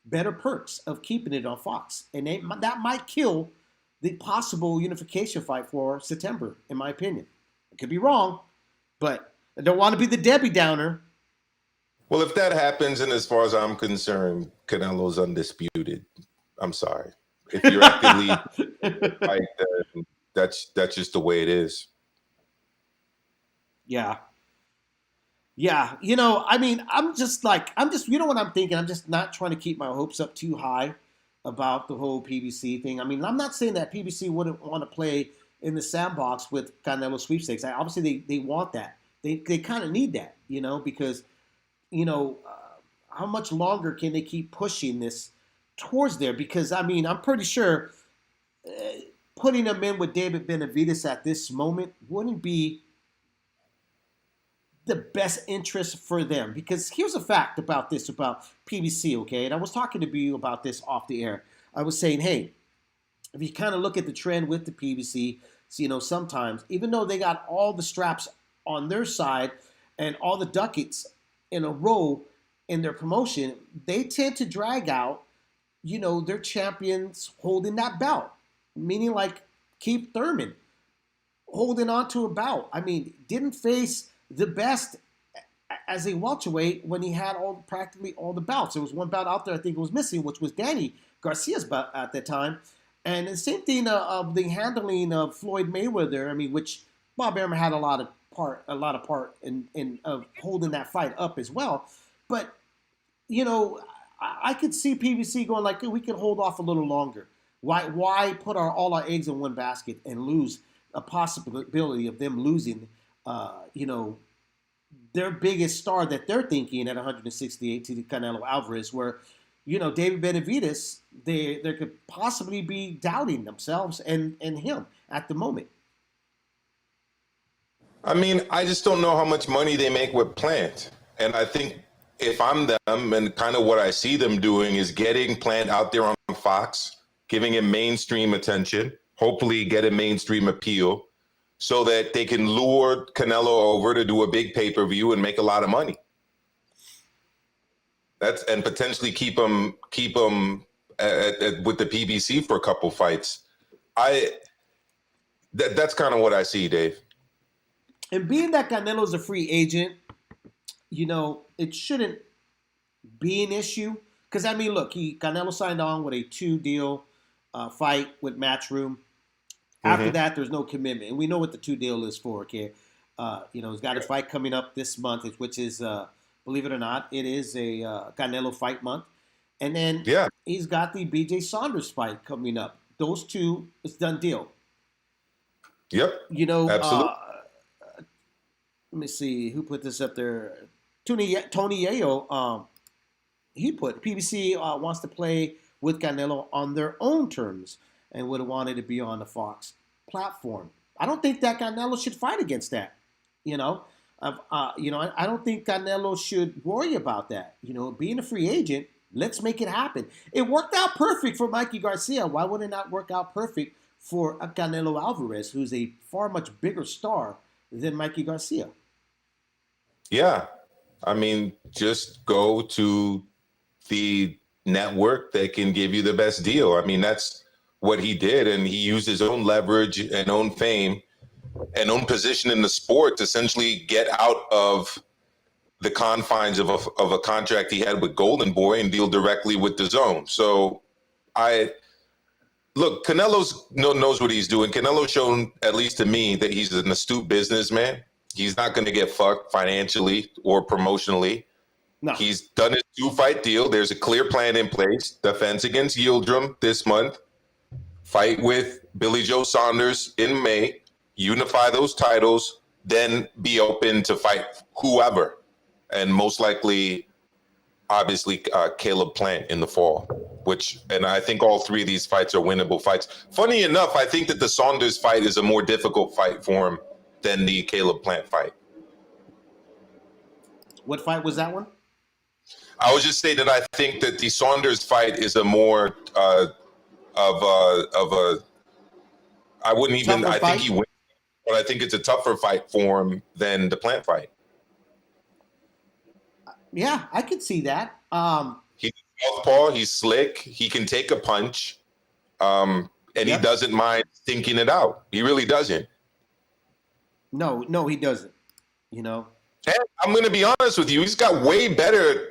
better perks of keeping it on Fox. And that might kill the possible unification fight for September, in my opinion. I could be wrong, but I don't want to be the Debbie Downer. Well, if that happens, and as far as I'm concerned, Canelo's undisputed. I'm sorry. If you're actively like that, that's just the way it is. Yeah. Yeah. I'm just, you know what I'm thinking? I'm just not trying to keep my hopes up too high about the whole PBC thing. I mean, I'm not saying that PBC wouldn't want to play in the sandbox with Canelo sweepstakes. Obviously, they want that. They kind of need that, because, how much longer can they keep pushing this towards there? Because, I'm pretty sure putting them in with David Benavidez at this moment wouldn't be the best interest for them. Because here's a fact about PBC, okay? And I was talking to you about this off the air. I was saying, hey, if you kind of look at the trend with the PBC, sometimes, even though they got all the straps on their side and all the ducats in a row in their promotion, they tend to drag out, their champions holding that belt. Meaning like Keith Thurman holding on to a belt. Didn't face the best as a welterweight when he had practically all the belts. There was one belt out there I think it was missing, which was Danny Garcia's belt at that time. And the same thing of the handling of Floyd Mayweather, which Bob Arum had a lot of part in holding that fight up as well. But, I could see PBC going like, we can hold off a little longer. Why put all our eggs in one basket and lose a possibility of them losing, their biggest star that they're thinking at 168 to Canelo Alvarez, where, David Benavidez, they could possibly be doubting themselves and him at the moment. I mean, I just don't know how much money they make with Plant. And I think if I'm them, and kind of what I see them doing is getting Plant out there on Fox, giving him mainstream attention, hopefully get a mainstream appeal so that they can lure Canelo over to do a big pay-per-view and make a lot of money. And potentially keep him with the PBC for a couple fights. That's kind of what I see, Dave. And being that Canelo's a free agent, it shouldn't be an issue. Because, I mean, look, Canelo signed on with a 2-deal fight with Matchroom. After that, there's no commitment. And we know what the 2 deal is for, okay? He's got a fight coming up this month, which is, believe it or not, it is a Canelo fight month. And then he's got the BJ Saunders fight coming up. Those two, it's done deal. Yep. Absolutely. Let me see who put this up there. Tony Yayo. He put PBC wants to play with Canelo on their own terms and would have wanted to be on the Fox platform. I don't think that Canelo should fight against that. I don't think Canelo should worry about that. Being a free agent, let's make it happen. It worked out perfect for Mikey Garcia. Why would it not work out perfect for Canelo Alvarez, who's a far much bigger star than Mikey Garcia? Yeah. I mean, just go to the network that can give you the best deal. I mean, that's what he did. And he used his own leverage and own fame and own position in the sport to essentially get out of the confines of a contract he had with Golden Boy and deal directly with the zone. So look, Canelo knows what he's doing. Canelo's shown, at least to me, that he's an astute businessman. He's not going to get fucked financially or promotionally. No. He's done his 2-fight deal. There's a clear plan in place. Defense against Yildirim this month. Fight with Billy Joe Saunders in May. Unify those titles. Then be open to fight whoever. And most likely, obviously, Caleb Plant in the fall. And I think all 3 of these fights are winnable fights. Funny enough, I think that the Saunders fight is a more difficult fight for him than the Caleb Plant fight. What fight was that one? I would just say that I think that the Saunders fight is a more I wouldn't even. I think he wins, but I think it's a tougher fight for him than the Plant fight. Yeah, I could see that. He's southpaw. He's slick. He can take a punch, and he doesn't mind thinking it out. He really doesn't. No, he doesn't. And I'm going to be honest with you. He's got way better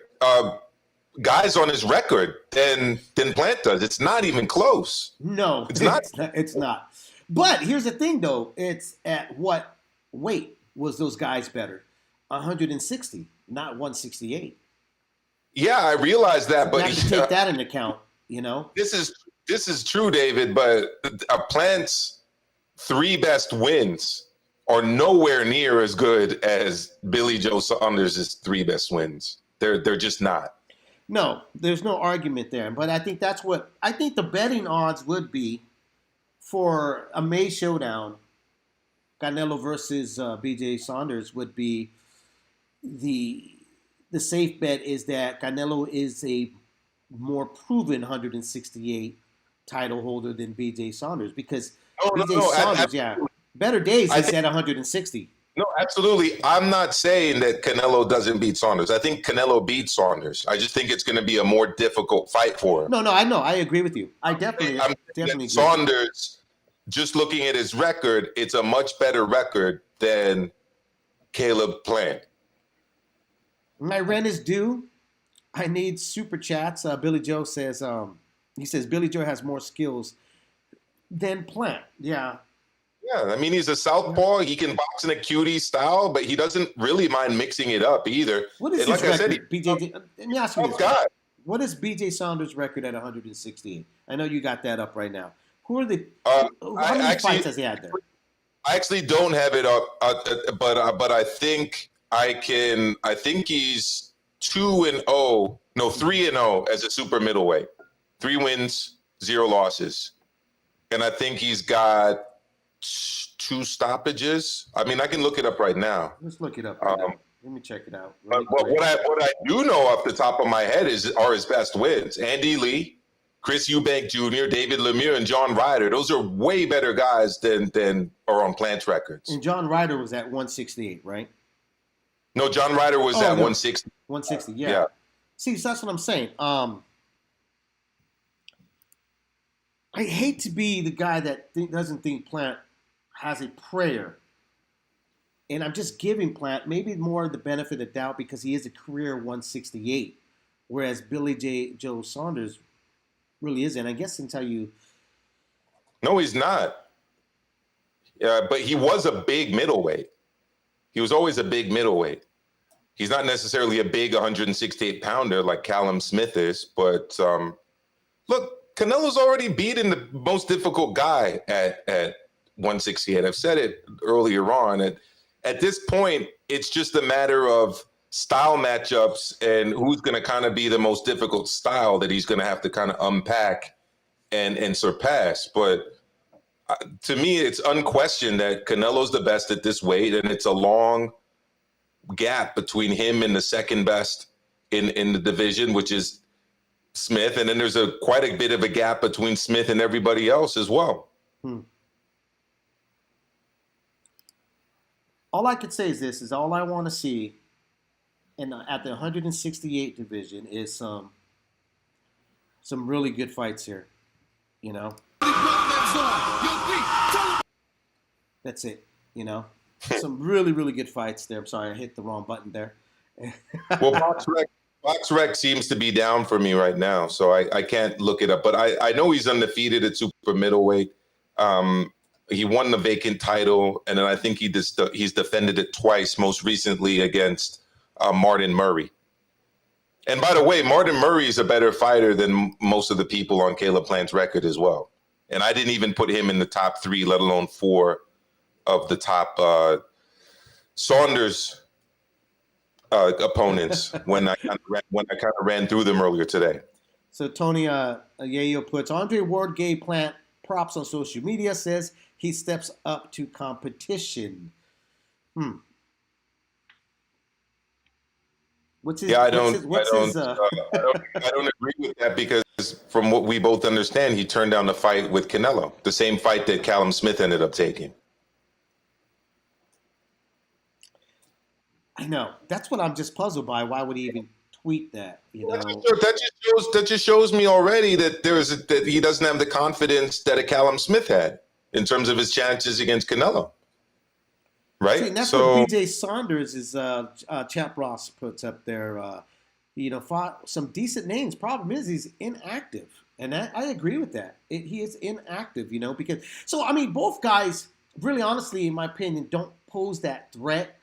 guys on his record than Plant does. It's not even close. No, it's not. It's not. But here's the thing, though. It's at what weight was those guys better? 160, not 168. Yeah, I realize that, but you have to take that into account. This is true, David. But Plant's 3 best wins are nowhere near as good as Billy Joe Saunders' 3 best wins. They're just not. No, there's no argument there. But I think the betting odds would be for a May showdown, Canelo versus BJ Saunders would be the safe bet is that Canelo is a more proven 168 title holder than BJ Saunders because Saunders, better days is at 160. No, absolutely. I'm not saying that Canelo doesn't beat Saunders. I think Canelo beats Saunders. I just think it's going to be a more difficult fight for him. No, I know. I agree with you. I definitely agree. Saunders, just looking at his record, it's a much better record than Caleb Plant. My rent is due. I need super chats. Billy Joe says, he says Billy Joe has more skills than Plant. Yeah. Yeah, I mean, he's a southpaw. He can box in a cutie style, but he doesn't really mind mixing it up either. What is his record? BJ, let me ask you this. God. What is BJ Saunders' record at 168? I know you got that up right now. Who are the how many fights has he had there? I actually don't have it up, but I think I can. I think he's 3-0 as a super middleweight. 3 wins, 0 losses, and I think he's got 2 stoppages. I mean, I can look it up right now. Let's look it up. Right now. Let me check it out. Really But quick. what I do know off the top of my head are his best wins. Andy Lee, Chris Eubank Jr., David Lemieux, and John Ryder. Those are way better guys than are on Plant's records. And John Ryder was at 168, right? No, John Ryder was at 160. 160, yeah. Yeah. See, so that's what I'm saying. I hate to be the guy that doesn't think Plant has a prayer. And I'm just giving Plant maybe more of the benefit of the doubt because he is a career 168, whereas Billy Joe Saunders really isn't. I guess until you... No, he's not. But he was a big middleweight. He was always a big middleweight. He's not necessarily a big 168 pounder like Callum Smith is, but look, Canelo's already beaten the most difficult guy at 168. I've said it earlier on. At this point, it's just a matter of style matchups and who's going to kind of be the most difficult style that he's going to have to kind of unpack and surpass. But to me, it's unquestioned that Canelo's the best at this weight, and it's a long gap between him and the second best in the division, which is Smith. And then there's quite a bit of a gap between Smith and everybody else as well. All I could say is this, is all I want to see at the 168 division is some really good fights here, you know? That's it, you know? Some really, really good fights there. I'm sorry, I hit the wrong button there. Well, BoxRec seems to be down for me right now, so I can't look it up. But I know he's undefeated at super middleweight. He won the vacant title, and then I think he's defended it twice, most recently against Martin Murray. And by the way, Martin Murray is a better fighter than most of the people on Caleb Plant's record as well. And I didn't even put him in the top 3, let alone 4 of the top Saunders opponents when I kind of ran through them earlier today. So Tony Yayo puts, Andre Ward gave Plant props on social media, says he steps up to competition. I don't agree with that because from what we both understand, he turned down the fight with Canelo, the same fight that Callum Smith ended up taking. I know. That's what I'm just puzzled by. Why would he even tweet that? You know, that just shows me already that that he doesn't have the confidence that a Callum Smith had in terms of his chances against Canelo. Right. See, that's what BJ Saunders is. Champ Ross puts up there. Fought some decent names. Problem is he's inactive, and I agree with that. He is inactive. Because both guys, really honestly, in my opinion, don't pose that threat,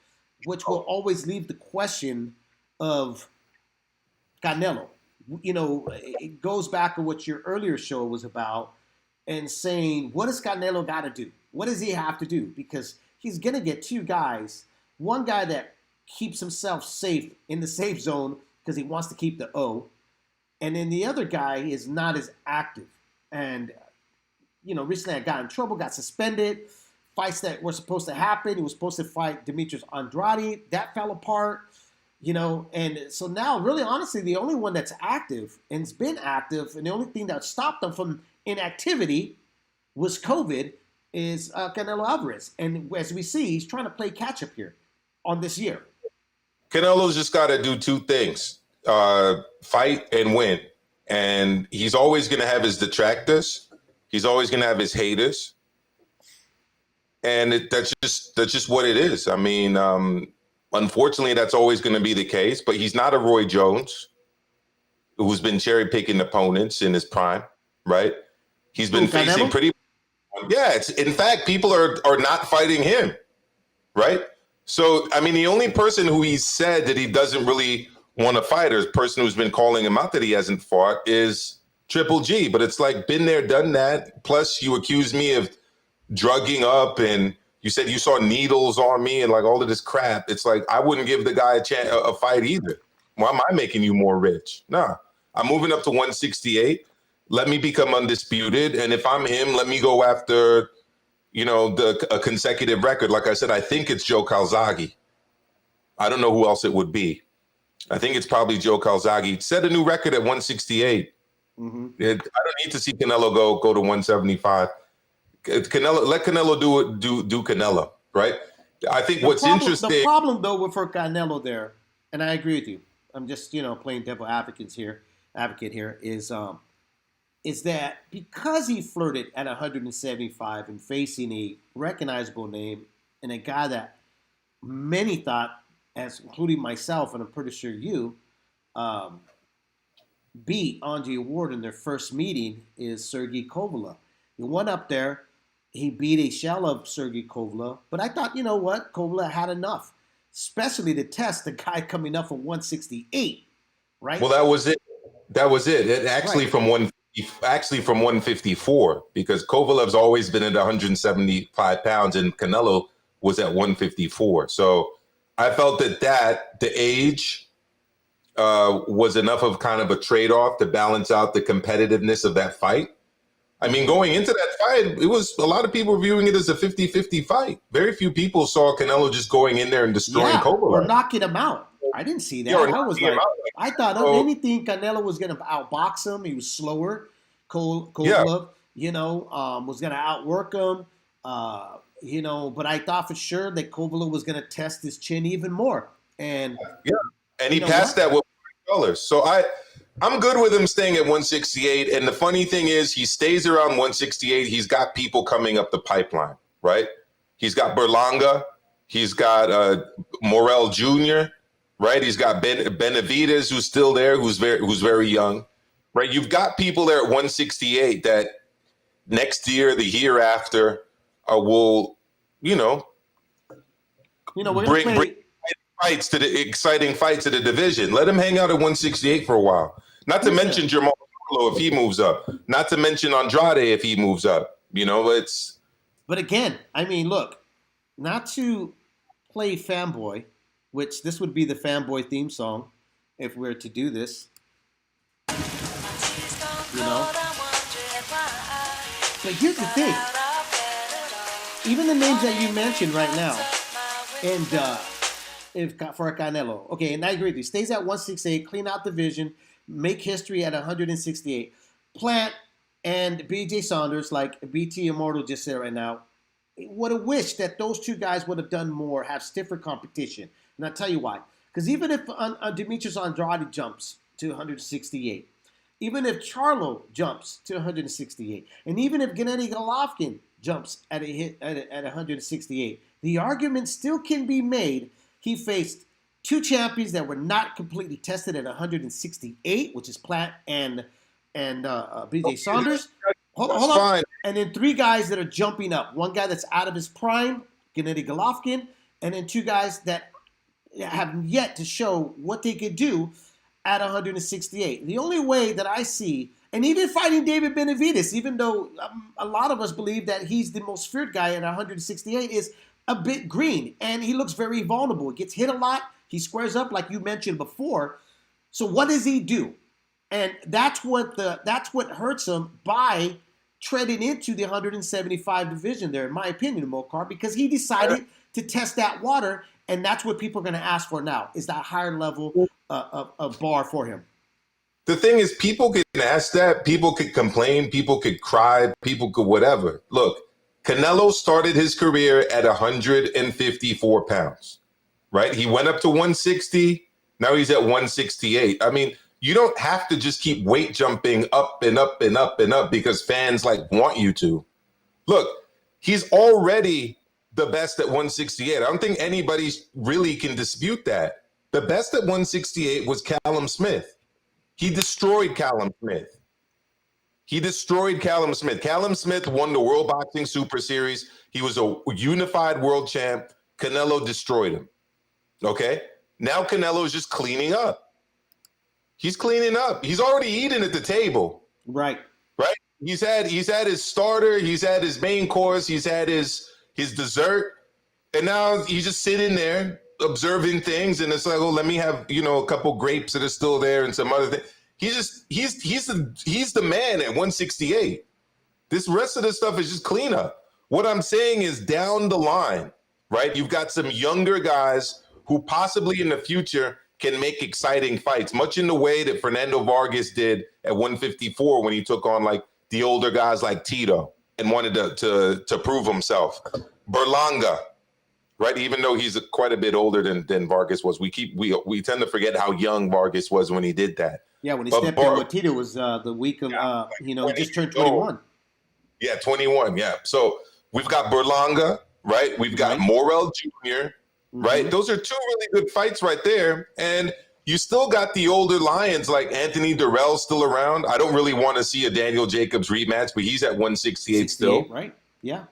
which will always leave the question of Canelo. It goes back to what your earlier show was about and saying, what does Canelo got to do? What does he have to do? Because he's going to get 2 guys. One guy that keeps himself safe in the safe zone because he wants to keep the O. And then the other guy is not as active. And, recently I got in trouble, got suspended. Fights that were supposed to happen. He was supposed to fight Demetrius Andrade. That fell apart, And so now, really, honestly, the only one that's active and has been active, and the only thing that stopped him from inactivity was COVID, is Canelo Alvarez. And as we see, he's trying to play catch-up here on this year. Canelo's just got to do 2 things, fight and win. And he's always going to have his detractors. He's always going to have his haters. And that's just what it is. Unfortunately, that's always going to be the case. But he's not a Roy Jones, who's been cherry picking opponents in his prime, right? He's been facing pretty. Yeah, in fact, people are not fighting him, right? So the only person who he said that he doesn't really want to fight, or the person who's been calling him out that he hasn't fought, is Triple G. But it's like, been there, done that. Plus, you accuse me of drugging up, and you said you saw needles on me and like all of this crap. It's like, I wouldn't give the guy a fight either. Why am I making you more rich? Nah, I'm moving up to 168. Let me become undisputed. And if I'm him, let me go after, a consecutive record. Like I said, I think it's Joe Calzaghe. I don't know who else it would be. I think it's probably Joe Calzaghe. Set a new record at 168. Mm-hmm. I don't need to see Canelo go to 175. Let Canelo do Canelo, right? I think interesting. The problem though for Canelo there, and I agree with you. I'm just playing devil advocate here, is that because he flirted at 175 and facing a recognizable name and a guy that many thought, as including myself, and I'm pretty sure you, beat Andre Ward in their first meeting, is Sergey Kovalev. He went up there, he beat a shell of Sergey Kovalev, but I thought, Kovalev had enough, especially to test the guy coming up from 168, right? Well, that was it. It actually Right. from 154, because Kovalev's always been at 175 pounds and Canelo was at 154. So I felt that the age was enough of kind of a trade-off to balance out the competitiveness of that fight. I mean, going into that fight, it was a lot of people viewing it as a 50-50 fight. Very few people saw Canelo just going in there and destroying Kovalev. Or knocking him out. I didn't see that. I thought of anything Canelo was going to outbox him. He was slower. Kovalev, was going to outwork him. But I thought for sure that Kovalev was going to test his chin even more. And he passed that with colors. So I'm good with him staying at 168. And the funny thing is, he stays around 168. He's got people coming up the pipeline, right? He's got Berlanga. He's got Morrell Jr., right? He's got Benavidez, who's still there, who's very young, right? You've got people there at 168 that next year, the year after, will, bring fights to the exciting fights to the division. Let him hang out at 168 for a while. Not to mention Jamal Charlo if he moves up. Not to mention Andrade if he moves up. It's. But again, I mean, look, not to play fanboy, which this would be the fanboy theme song if we were to do this. But here's the thing. Even the names that you mentioned right now, and for Canelo, okay, and I agree with you, stays at 168, clean out division, make history at 168. Plant and B.J. Saunders, like BT Immortal just said right now, would have wished that those two guys would have done more, have stiffer competition. And I'll tell you why. Because even if Demetrius Andrade jumps to 168, even if Charlo jumps to 168, and even if Gennady Golovkin jumps at 168, the argument still can be made. He faced two champions that were not completely tested at 168, which is Platt and B.J. Saunders. Hold on. And then three guys that are jumping up. One guy that's out of his prime, Gennady Golovkin, and then two guys that have yet to show what they could do at 168. The only way that I see, and even fighting David Benavidez, even though a lot of us believe that he's the most feared guy at 168, is a bit green, and he looks very vulnerable. He gets hit a lot. He squares up, like you mentioned before. So what does he do? And that's what hurts him by treading into the 175 division there, in my opinion, Amilcar, because he decided to test that water, and that's what people are going to ask for now, is that higher level of bar for him. The thing is, people can ask that, people could complain, people could cry, people could whatever. Look, Canelo started his career at 154 pounds, right? He went up to 160, now he's at 168. I mean, you don't have to just keep weight jumping up and up and up and up because fans want you to. Look, he's already the best at 168. I don't think anybody really can dispute that. The best at 168 was Callum Smith. He destroyed Callum Smith. Callum Smith won the World Boxing Super Series. He was a unified world champ. Canelo destroyed him. Okay? Now Canelo's just cleaning up. He's cleaning up. He's already eating at the table. Right. He's had his starter. He's had his main course. He's had his dessert. And now he's just sitting there observing things. And it's like, oh, let me have, a couple grapes that are still there and some other thing. He's the man at 168. This rest of the stuff is just cleanup. What I'm saying is down the line, right? You've got some younger guys who possibly in the future can make exciting fights, much in the way that Fernando Vargas did at 154 when he took on like the older guys like Tito and wanted to prove himself. Berlanga, right? Even though he's quite a bit older than Vargas was, we tend to forget how young Vargas was when he did that. Yeah, when he stepped in with Tito was the week of, he just turned 21. Yeah, 21. Yeah. So we've got Berlanga, right? We've got Morrell Jr., right? Those are two really good fights right there. And you still got the older lions like Anthony Durrell still around. I don't really want to see a Daniel Jacobs rematch, but he's at 168 still. Right? Yeah.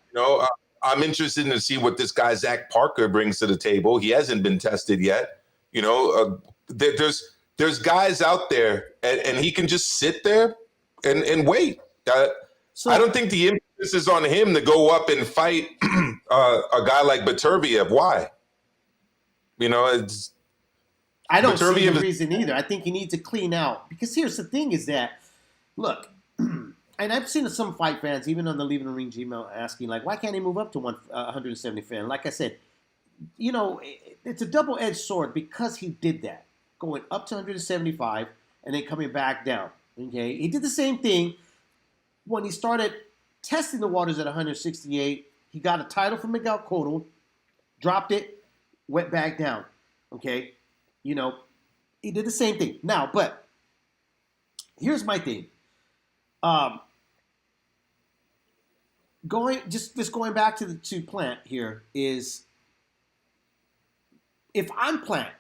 I'm interested to see what this guy Zach Parker brings to the table. He hasn't been tested yet. There's guys out there, and he can just sit there and wait. So I don't think the emphasis is on him to go up and fight a guy like Beterbiev. Why? I don't see the reason either. I think he needs to clean out. Because here's the thing is that, look, and I've seen some fight fans, even on the Leaving the Ring Gmail, asking, like, why can't he move up to 175? And like I said, it's a double-edged sword because he did that, going up to 175 and then coming back down. Okay, he did the same thing when he started testing the waters at 168. He got a title from Miguel Cotto, dropped it, went back down. Okay, he did the same thing. Now, but here's my thing. Going back to Plant here is, if I'm Plant,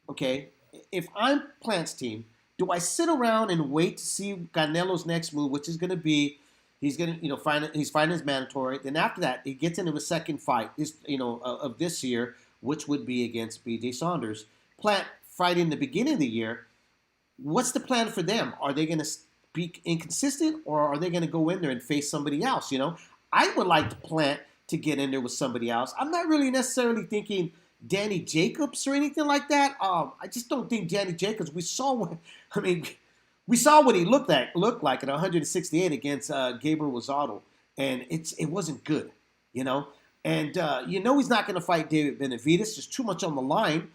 okay, if I'm Plant's team, do I sit around and wait to see Canelo's next move, which is going to be he's going to he's fighting his mandatory. Then after that, he gets into a second fight of this year, which would be against B.J. Saunders. Plant fighting the beginning of the year. What's the plan for them? Are they going to be inconsistent, or are they going to go in there and face somebody else? I would like to Plant to get in there with somebody else. I'm not really necessarily thinking Danny Jacobs or anything like that. I just don't think Danny Jacobs. We saw what he looked like at 168 against Gabriel Rosado, and it wasn't good, And he's not going to fight David Benavidez. There's too much on the line,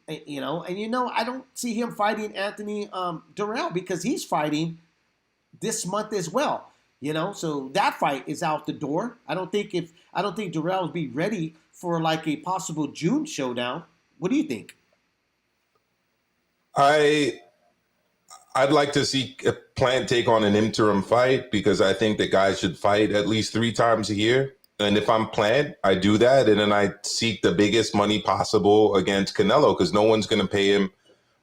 And I don't see him fighting Anthony Durrell because he's fighting this month as well. So that fight is out the door. I don't think Durrell will be ready for like a possible June showdown. What do you think? I'd like to see a Plant take on an interim fight because I think that guys should fight at least 3 times a year. And if I'm Plant, I do that, and then I seek the biggest money possible against Canelo because no one's going to pay him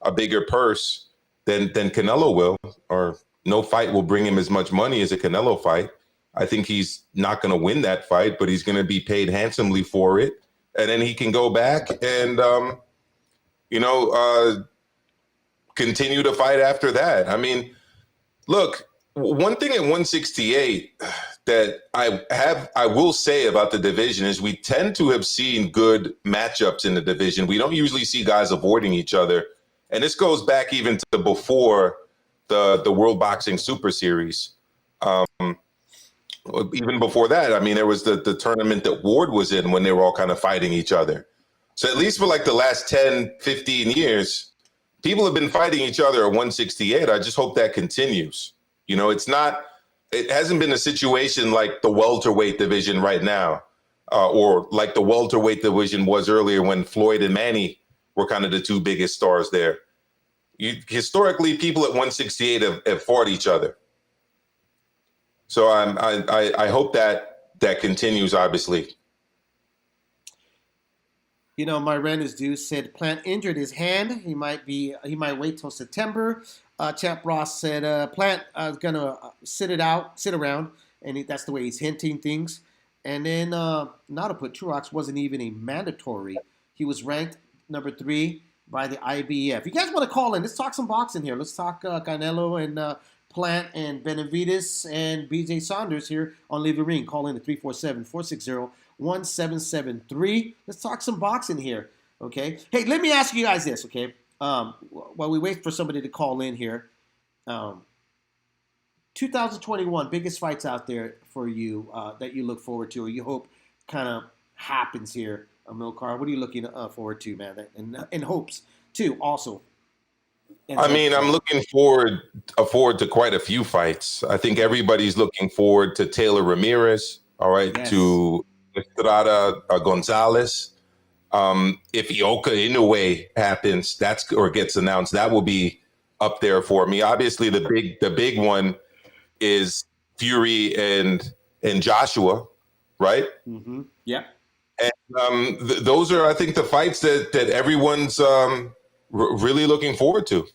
a bigger purse than Canelo will, or no fight will bring him as much money as a Canelo fight. I think he's not going to win that fight, but he's going to be paid handsomely for it. And then he can go back and, continue to fight after that. I mean, look, one thing at 168 that I will say about the division is we tend to have seen good matchups in the division. We don't usually see guys avoiding each other. And this goes back even to before the World Boxing Super Series. Even before that, I mean, there was the tournament that Ward was in when they were all kind of fighting each other. So at least for like the last 10, 15 years, people have been fighting each other at 168. I just hope that continues. It hasn't been a situation like the welterweight division right now, or like the welterweight division was earlier when Floyd and Manny were kind of the 2 biggest stars there. Historically, people at 168 have fought each other. So I hope that continues, obviously. My Reynolds dude said Plant injured his hand. He might wait till September. Champ Ross said Plant is gonna sit around, and that's the way he's hinting things. And then not to put Truax wasn't even a mandatory. He was ranked number 3 by the IBF. You guys want to call in? Let's talk some boxing here. Let's talk Canelo and Plant and Benavidez and BJ Saunders here on Leave the Ring. Call in at 347-460-1773. Let's talk some boxing here, okay? Hey, let me ask you guys this, okay? While we wait for somebody to call in here, 2021 biggest fights out there for you that you look forward to, or you hope kind of happens here, Amilcar. What are you looking forward to, man? And hopes too, also. I mean, I'm looking forward to quite a few fights. I think everybody's looking forward to Taylor Ramirez. All right, Yes. to Estrada Gonzalez. If Ioka Inoue happens, or gets announced, that will be up there for me. Obviously, the big one is Fury and Joshua, right? Mm-hmm. Yeah. And those are, I think, the fights that everyone's really looking forward to.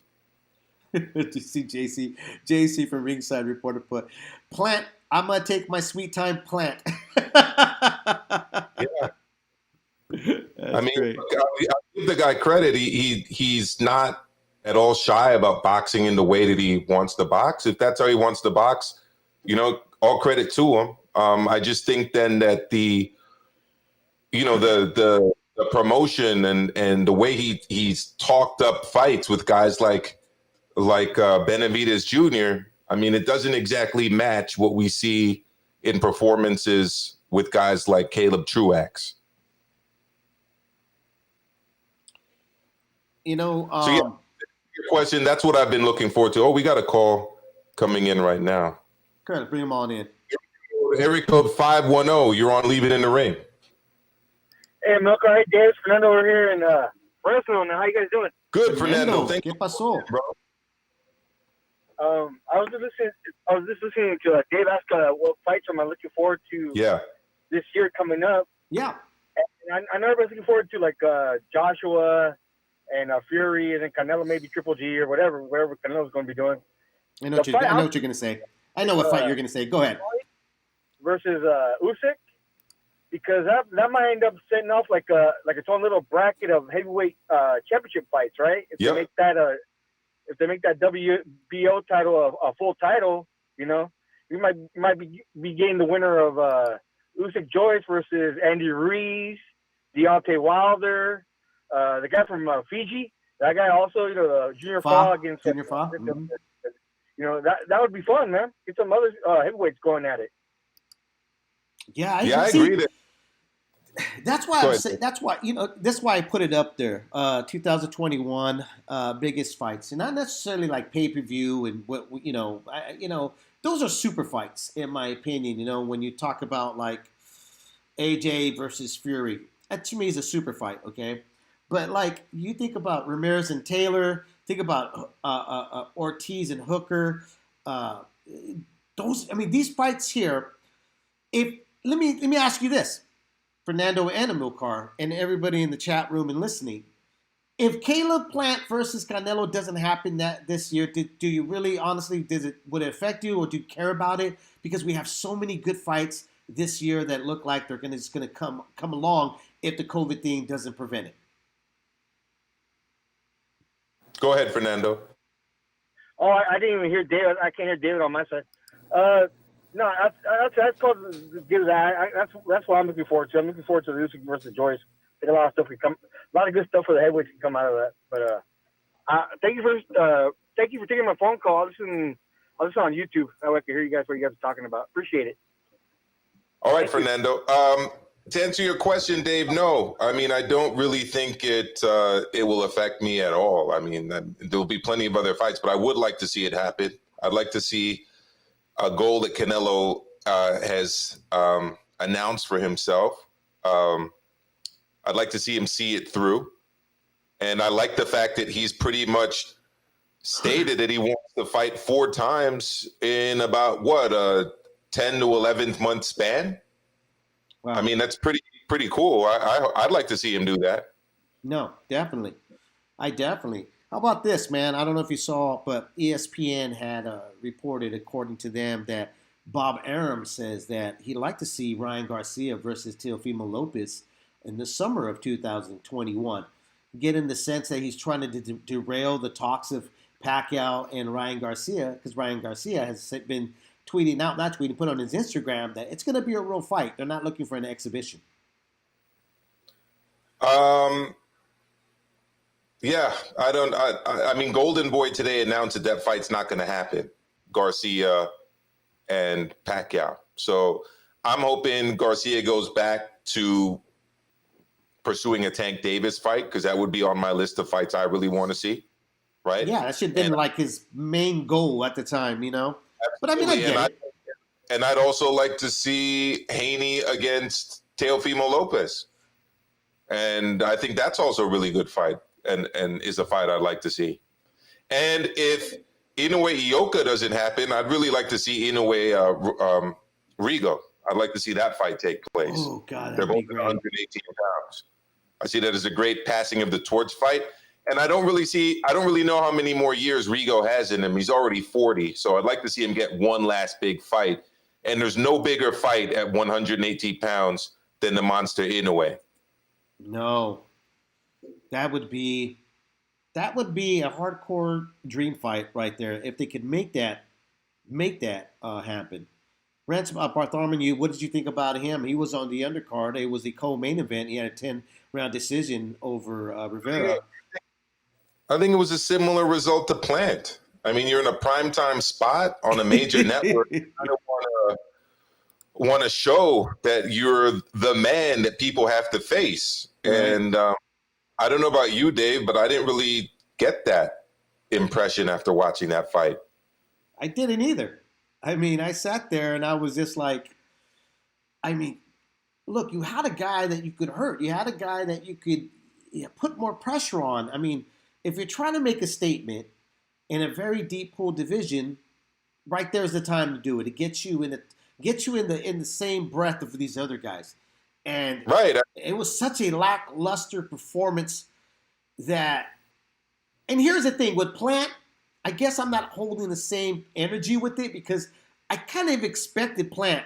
To see JC from Ringside Reporter put, Plant, I'm going to take my sweet time, Plant. Yeah. That's I mean, great. I give the guy credit. He's not at all shy about boxing in the way that he wants to box. If that's how he wants to box, all credit to him. I just think then that the promotion and the way he's talked up fights with guys like Benavidez Jr. I mean, it doesn't exactly match what we see in performances with guys like Caleb Truax. So yeah, your question, that's what I've been looking forward to. Oh, we got a call coming in right now. Go ahead, bring them on in. Area code 510, you're on Leave It in the Ring. Hey, Amilcar, hey, Dave, Fernando over here in Fresno. Now, how you guys doing? Good, Fernando. Thank ¿Qué you, pasó? bro. I was just listening to Dave ask what fights am I looking forward to this year coming up. Yeah. And I know everybody's looking forward to like Joshua and Fury and then Canelo, maybe Triple G or whatever Canelo's going to be doing. I know what you're going to say. I know what fight you're going to say. Go ahead. Versus Usyk, because that might end up setting off like its own little bracket of heavyweight championship fights, right? If they make that WBO title a full title, we might be getting the winner of Usyk Joyce versus Andy Ruiz, Deontay Wilder, the guy from Fiji. That guy also, Junior Fa against Junior Fa. Mm-hmm. That would be fun, man. Get some other heavyweights going at it. Yeah, I agree that. That's why I'm saying. That's why I put it up there. 2021 biggest fights, and not necessarily like pay-per-view and what those are super fights in my opinion. When you talk about like AJ versus Fury, that to me is a super fight. Okay, but like you think about Ramirez and Taylor, think about Ortiz and Hooker. These fights here. Let me ask you this. Fernando and Amilcar and everybody in the chat room and listening. If Caleb Plant versus Canelo doesn't happen this year, do you really honestly would it affect you or do you care about it? Because we have so many good fights this year that look like they're just gonna come along if the COVID thing doesn't prevent it. Go ahead, Fernando. Oh, I didn't even hear David. I can't hear David on my side. No, that's called that's what I'm looking forward to. I'm looking forward to the Usyk versus Joyce. I think a lot of good stuff for the heavyweights can come out of that. But thank you for taking my phone call. I'll listen on YouTube. That way I can hear you guys what you guys are talking about. Appreciate it. All right, Fernando. To answer your question, Dave, no. I mean, I don't really think it will affect me at all. I mean, there'll be plenty of other fights, but I would like to see it happen. I'd like to see a goal that Canelo has announced for himself. I'd like to see him see it through. And I like the fact that he's pretty much stated that he wants to fight 4 times in about, a 10 to 11th month span? Wow. I mean, that's pretty cool. I'd like to see him do that. No, definitely. How about this, man? I don't know if you saw, but ESPN had reported, according to them, that Bob Arum says that he'd like to see Ryan Garcia versus Teofimo Lopez in the summer of 2021. Getting the sense that he's trying to derail the talks of Pacquiao and Ryan Garcia, because Ryan Garcia has been put on his Instagram that it's going to be a real fight. They're not looking for an exhibition. Yeah, I mean, Golden Boy today announced that fight's not going to happen. Garcia and Pacquiao. So I'm hoping Garcia goes back to pursuing a Tank Davis fight, because that would be on my list of fights I really want to see. Right? Yeah, that should have been And- like his main goal at the time, you know. But I mean, I get it. And I'd also like to see Haney against Teofimo Lopez. And I think that's also a really good fight, and is a fight I'd like to see. And if Inoue Ioka doesn't happen, I'd really like to see Inoue Rigo. I'd like to see that fight take place. Oh God, They're that'd be both great. 118 pounds. I see that as a great passing of the torch fight. And I don't really know how many more years Rigo has in him. He's already 40. So I'd like to see him get one last big fight. And there's no bigger fight at 118 pounds than the monster Inoue. No, that would be a hardcore dream fight right there if they could make that happen. Ransom Bartholomew, what did you think about him? He was on the undercard. It was the co-main event. He had a 10-round decision over Rivera. I think it was a similar result to Plant. I mean, you're in a primetime spot on a major network. You kind of want to show that you're the man that people have to face. Right. And I don't know about you, Dave, but I didn't really get that impression after watching that fight. I didn't either. I mean, I sat there and I was just like, I mean, look, you had a guy that you could hurt. You had a guy that you could put more pressure on. I mean, if you're trying to make a statement in a very deep pool division, right there's the time to do it. It gets you in the same breath of these other guys. And Right. it was such a lackluster performance that, and here's the thing with Plant, I guess I'm not holding the same energy with it because I kind of expected Plant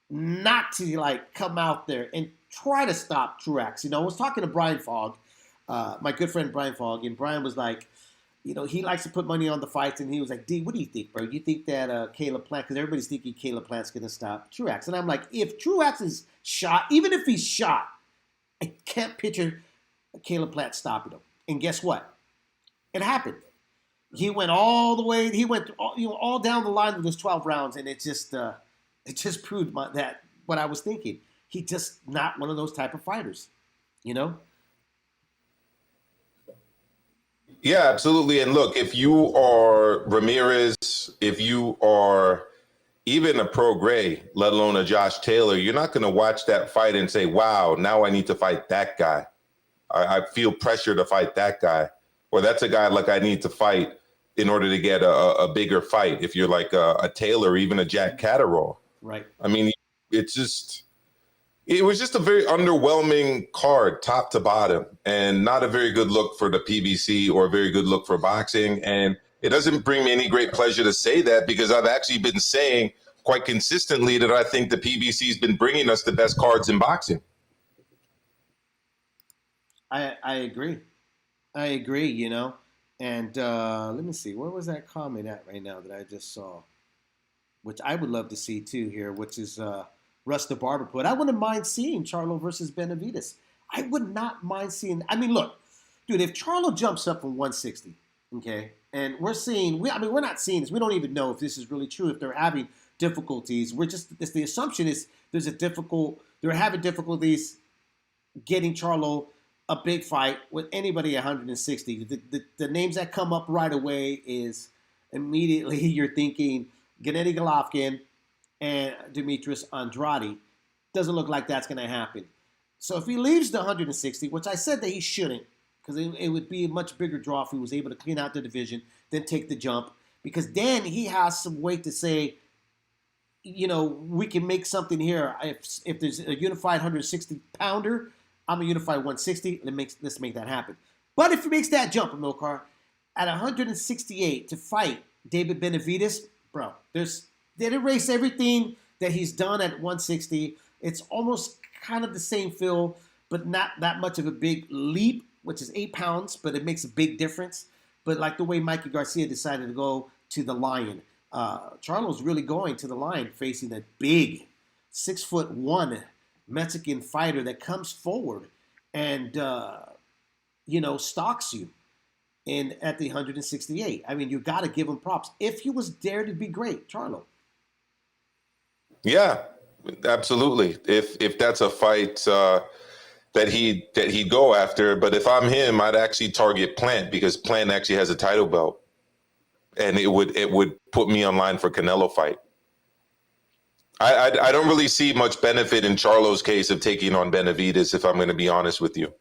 not to like come out there and try to stop Truax. You know, I was talking to Brian Fogg, my good friend Brian Fogg, and Brian was like, you know, he likes to put money on the fights, and he was like, D, what do you think, bro? You think that Caleb Plant, because everybody's thinking Caleb Plant's going to stop Truax. And I'm like, if Truax is shot, even if he's shot, I can't picture Caleb Plant stopping him. And guess what? It happened. He went all the way, all down the line with those 12 rounds, and it just proved that what I was thinking. He's just not one of those type of fighters, you know? Yeah, absolutely. And look, if you are Ramirez, if you are even a Pro Gray, let alone a Josh Taylor, you're not going to watch that fight and say, wow, now I need to fight that guy. I feel pressure to fight that guy. Or that's a guy like I need to fight in order to get a bigger fight. If you're like a Taylor, or even a Jack Catterall. Right. I mean, it was just a very underwhelming card, top to bottom, and not a very good look for the PBC or a very good look for boxing. And it doesn't bring me any great pleasure to say that, because I've actually been saying quite consistently that I think the PBC has been bringing us the best cards in boxing. I agree, you know. And let me see, where was that comment at right now that I just saw? Which I would love to see too here, which is Russ the Barber put. I wouldn't mind seeing Charlo versus Benavidez. I would not mind seeing. I mean, look, dude, if Charlo jumps up from 160, okay, and we're not seeing this. We don't even know if this is really true. If they're having difficulties, the assumption is they're having difficulties getting Charlo a big fight with anybody at 160. The names that come up right away is immediately you're thinking Gennady Golovkin and Demetrius Andrade. Doesn't look like that's going to happen. So if he leaves the 160, which I said that he shouldn't, because it would be a much bigger draw if he was able to clean out the division, then take the jump, because then he has some weight to say, you know, we can make something here. If there's a unified 160-pounder, I'm a unified 160. Let's make that happen. But if he makes that jump, Amilcar, at 168 to fight David Benavidez, bro, they'd erase everything that he's done at 160. It's almost kind of the same feel, but not that much of a big leap, which is 8 pounds, but it makes a big difference. But like the way Mikey Garcia decided to go to the Lion, Charlo's really going to the Lion, facing a big 6'1" Mexican fighter that comes forward and stalks you at the 168. I mean, you got to give him props. If he was there to be great, Charlo. Yeah, absolutely. If that's a fight that he'd go after, but if I'm him, I'd actually target Plant because Plant actually has a title belt, and it would put me on line for Canelo fight. I don't really see much benefit in Charlo's case of taking on Benavidez, if I'm going to be honest with you.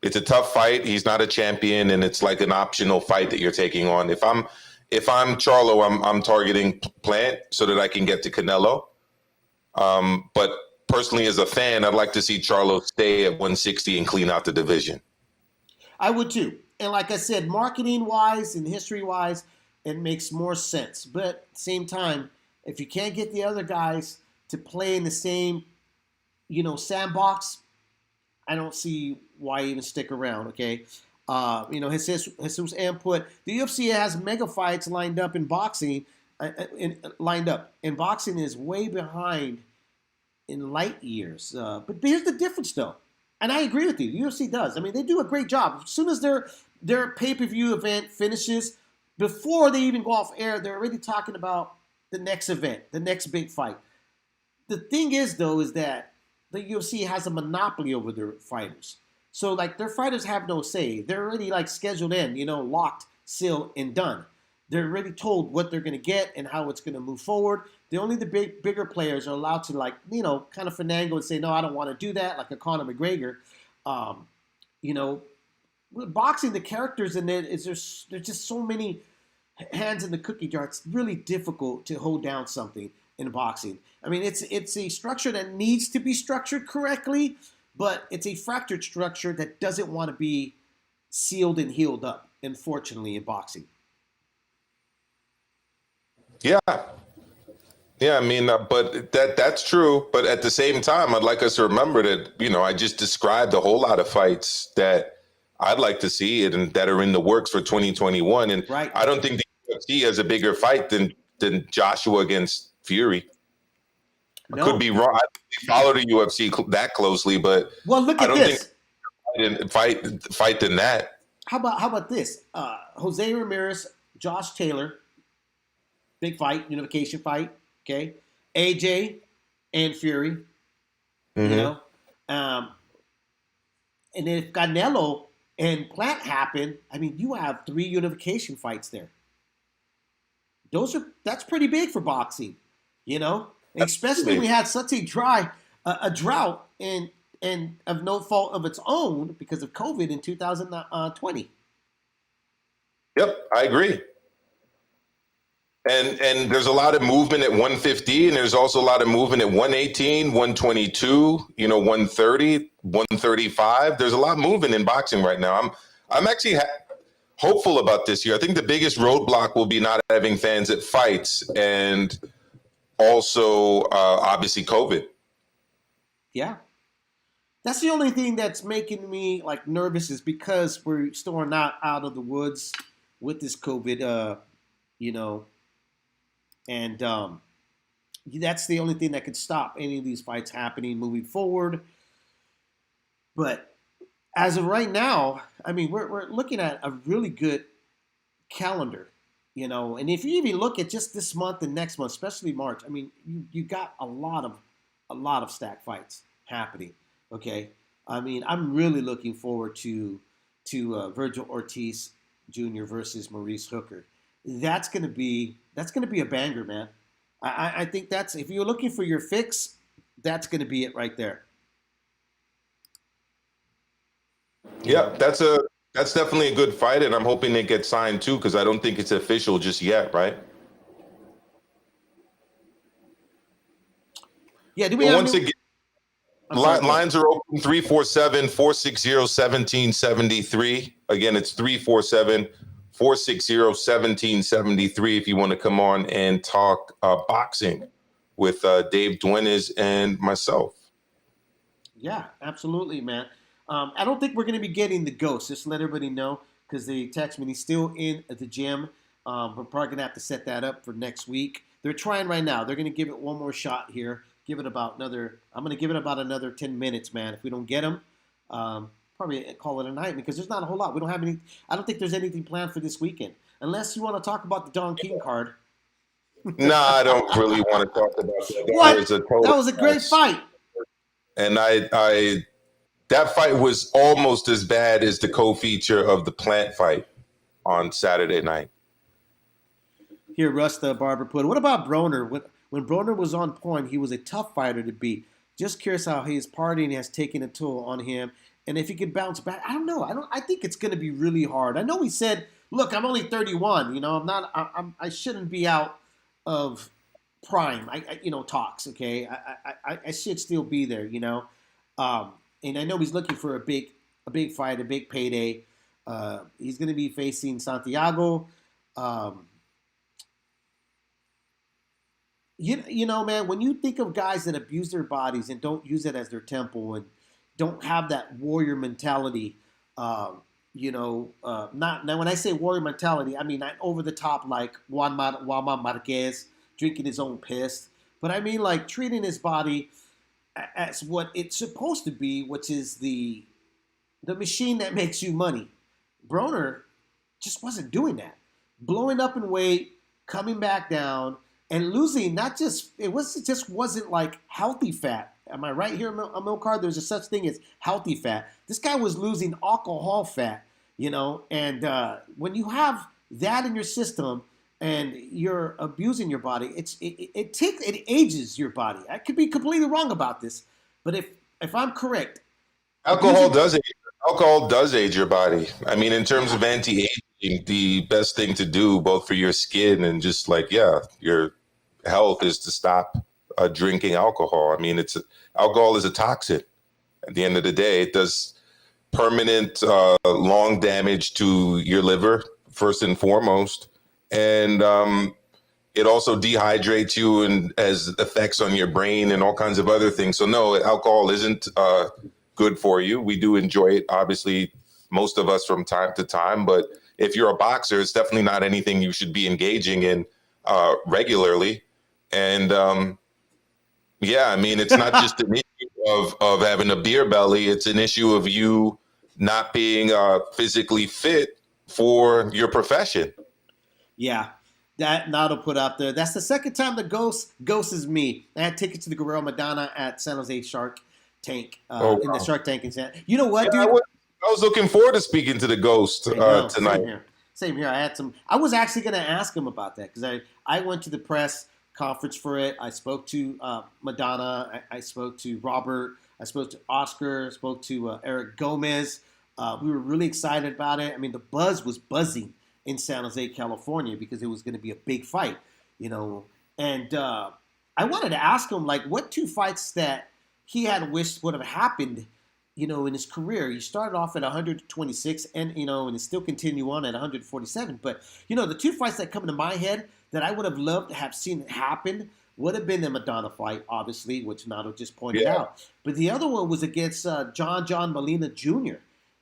It's a tough fight. He's not a champion, and it's like an optional fight that you're taking on. If I'm Charlo, I'm targeting Plant so that I can get to Canelo. But personally, as a fan, I'd like to see Charlo stay at 160 and clean out the division. I would too. And like I said, marketing wise and history wise, it makes more sense. But at the same time, if you can't get the other guys to play in the same, sandbox, I don't see why even stick around. Okay, his input. The UFC has mega fights lined up in boxing. In boxing is way behind in light years. But here's the difference, though, and I agree with you. The UFC does. I mean, they do a great job. As soon as their pay-per-view event finishes, before they even go off air, they're already talking about the next event, the next big fight. The thing is, though, is that the UFC has a monopoly over their fighters. So, their fighters have no say. They're already, scheduled in, locked, sealed, and done. They're already told what they're going to get and how it's going to move forward. Only the bigger players are allowed to, kind of finagle and say, no, I don't want to do that, like a Conor McGregor. With boxing, the characters in it, there's just so many hands in the cookie jar. It's really difficult to hold down something in boxing. I mean, it's a structure that needs to be structured correctly, but it's a fractured structure that doesn't want to be sealed and healed up, unfortunately, in boxing. Yeah. Yeah, I mean, but that's true. But at the same time, I'd like us to remember that, I just described a whole lot of fights that I'd like to see it and that are in the works for 2021. And right. I don't think the UFC has a bigger fight than Joshua against Fury. No. I could be wrong. I don't follow the UFC that closely, but look at this. Fight than that. How about this? Jose Ramirez, Josh Taylor, big fight, unification fight. Okay, AJ and Fury. Mm-hmm. And if Canelo and Plant happen, I mean, you have 3 unification fights there. That's pretty big for boxing, especially when we had such a drought and of no fault of its own because of COVID in 2020. Yep, I agree. And there's a lot of movement at 150, and there's also a lot of movement at 118, 122, 130, 135. There's a lot moving in boxing right now. I'm actually hopeful about this year. I think the biggest roadblock will be not having fans at fights, and also obviously COVID. Yeah. That's the only thing that's making me nervous is because we're still not out of the woods with this COVID, and that's the only thing that could stop any of these fights happening moving forward. But as of right now, I mean, we're looking at a really good calendar, and if you even look at just this month and next month, especially March, I mean, you got a lot of stacked fights happening. Okay, I mean, I'm really looking forward to Virgil Ortiz Jr. versus Maurice Hooker. That's gonna be a banger, man. I think that's, if you're looking for your fix, that's gonna be it right there. Yeah, that's definitely a good fight, and I'm hoping it gets signed too, because I don't think it's official just yet, right? Yeah, do we have once again, lines are open 347-460-1773. Again, it's 347-460-1773 if you want to come on and talk boxing with Dave Duenez and myself. Yeah, absolutely, man. I don't think we're going to be getting the ghost. Just let everybody know, because they text me. He's still in at the gym. We're probably going to have to set that up for next week. They're trying right now. They're going to give it one more shot here. I'm going to give it about another 10 minutes, man. If we don't get him, probably call it a night, because there's not a whole lot. We don't have any. I don't think there's anything planned for this weekend, unless you want to talk about the Don King card. Nah, I don't really want to talk about that. That What? was a total That was a great mess. fight. And I that fight was almost as bad as the co-feature of the Plant fight on Saturday night. Here, Russ the Barber put. What about Broner? When Broner was on point, he was a tough fighter to beat. Just curious how his partying has taken a toll on him, and if he could bounce back. I don't know. I think it's going to be really hard. I know he said, "Look, I'm only 31. You know, I'm not. I shouldn't be out of prime. Talks. Okay, I should still be there. And I know he's looking for a big fight, a big payday. He's going to be facing Santiago. Man, when you think of guys that abuse their bodies and don't use it as their temple and don't have that warrior mentality, not now when I say warrior mentality, I mean not over the top like Juan Marquez drinking his own piss, but I mean like treating his body as what it's supposed to be, which is the machine that makes you money. Broner just wasn't doing that. Blowing up in weight, coming back down, and losing just wasn't like healthy fat. Am I right here, Amilcar? There's a such thing as healthy fat. This guy was losing alcohol fat, and when you have that in your system and you're abusing your body, it ages your body. I could be completely wrong about this, but if I'm correct, Alcohol does age your body. I mean, in terms of anti-aging, the best thing to do, both for your skin and just your health, is to stop drinking alcohol. I mean, alcohol is a toxin. At the end of the day, it does permanent, long damage to your liver, first and foremost, and it also dehydrates you and has effects on your brain and all kinds of other things. So no, alcohol isn't good for you. We do enjoy it, obviously, most of us from time to time. But if you're a boxer, it's definitely not anything you should be engaging in regularly. And I mean, it's not just an issue of having a beer belly. It's an issue of you not being physically fit for your profession. Yeah, that Nato put out there. That's the second time the ghost is me. I had tickets to the Guerrero Madonna at San Jose Shark Tank Wow. in the Shark Tank in San. You know what, dude? I was looking forward to speaking to the ghost tonight. Same here. I was actually going to ask him about that because I went to the press conference for it. I spoke to Madonna. I spoke to Robert. I spoke to Oscar. I spoke to Eric Gomez. We were really excited about it. I mean, the buzz was buzzing in San Jose, California, because it was going to be a big fight, And I wanted to ask him, like, what two fights that he had wished would have happened, in his career. He started off at 126 and it still continue on at 147. But, the two fights that come into my head that I would have loved to have seen happen would have been the Madonna fight, obviously, which Nato just pointed out. But the other one was against John Molina Jr.,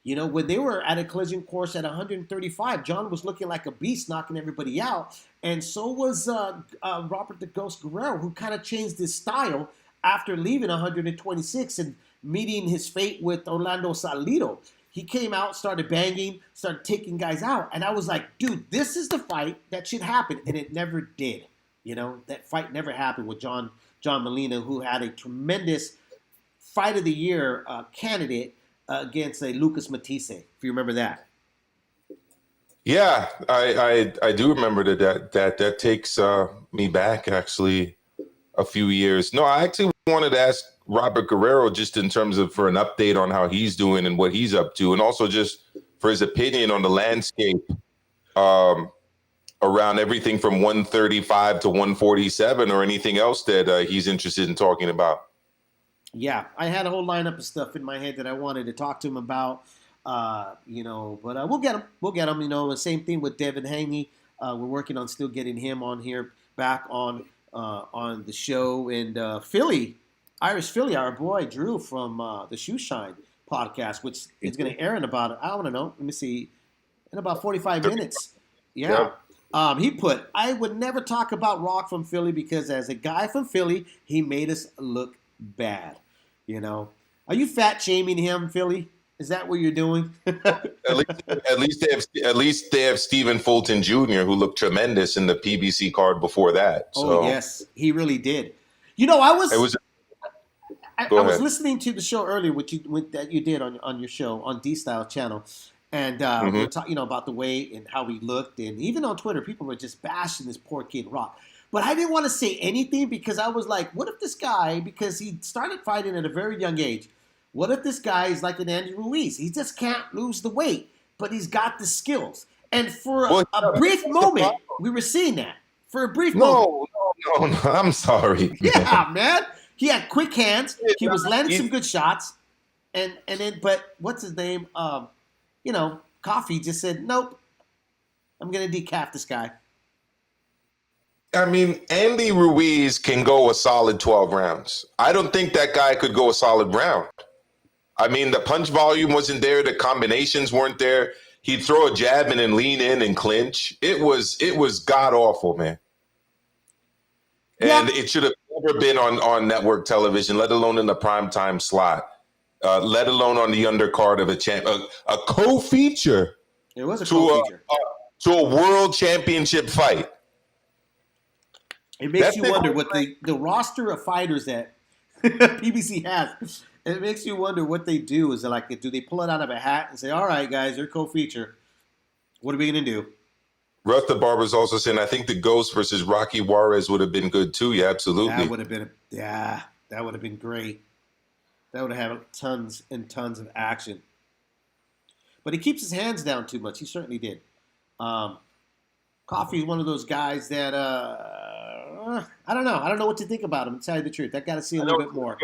when they were at a collision course at 135, John was looking like a beast, knocking everybody out. And so was Robert the Ghost Guerrero, who kind of changed his style after leaving 126 and meeting his fate with Orlando Salido. He came out, started banging, started taking guys out. And I was like, dude, this is the fight that should happen. And it never did. That fight never happened with John Molina, who had a tremendous Fight of the Year candidate against Lucas Matisse, if you remember that. Yeah, I do remember that takes me back actually a few years. No, I actually wanted to ask Robert Guerrero just in terms of for an update on how he's doing and what he's up to, and also just for his opinion on the landscape around everything from 135 to 147 or anything else that he's interested in talking about. Yeah, I had a whole lineup of stuff in my head that I wanted to talk to him about, but we'll get him. We'll get him. The same thing with Devin Haney. We're working on still getting him on here, back on the show. And Irish Philly, our boy Drew from the Shoe Shine podcast, which is going to air in about, I don't know, let me see, in about 45 minutes. Yeah. He put, I would never talk about Rock from Philly because as a guy from Philly, he made us look bad. Are you fat shaming him, Philly? Is that what you're doing? At least they have Stephen Fulton Jr., who looked tremendous in the PBC card before that. Oh yes, he really did. You know, I was listening to the show earlier, that you did on your show on D Style channel, and we were talking, about the weight and how he looked, and even on Twitter, people were just bashing this poor kid Rock. But I didn't want to say anything because I was like, what if this guy, because he started fighting at a very young age, what if this guy is like an Andy Ruiz? He just can't lose the weight, but he's got the skills. And for a brief moment, we were seeing that. For a brief moment. No, I'm sorry. Yeah, man. He had quick hands. He was landing some good shots. And then, but what's his name? Coffee just said, nope, I'm going to decaf this guy. I mean, Andy Ruiz can go a solid 12 rounds. I don't think that guy could go a solid round. I mean, the punch volume wasn't there. The combinations weren't there. He'd throw a jab and then lean in and clinch. It was god awful, man. And it should have never been on network television, let alone in the primetime slot, let alone on the undercard of a co-feature. It was a co-feature. To a world championship fight. It makes you wonder what the roster of fighters that PBC has. It makes you wonder what they do. Is it like, do they pull it out of a hat and say, all right, guys, they're co-feature. What are we going to do? Russ the Barber's also saying, I think the Ghost versus Rocky Juarez would have been good too. Yeah, absolutely. That would have been great. That would have had tons and tons of action. But he keeps his hands down too much. He certainly did. Coffee is one of those guys that I don't know. I don't know what to think about him, to tell you the truth. I got to see a little bit more.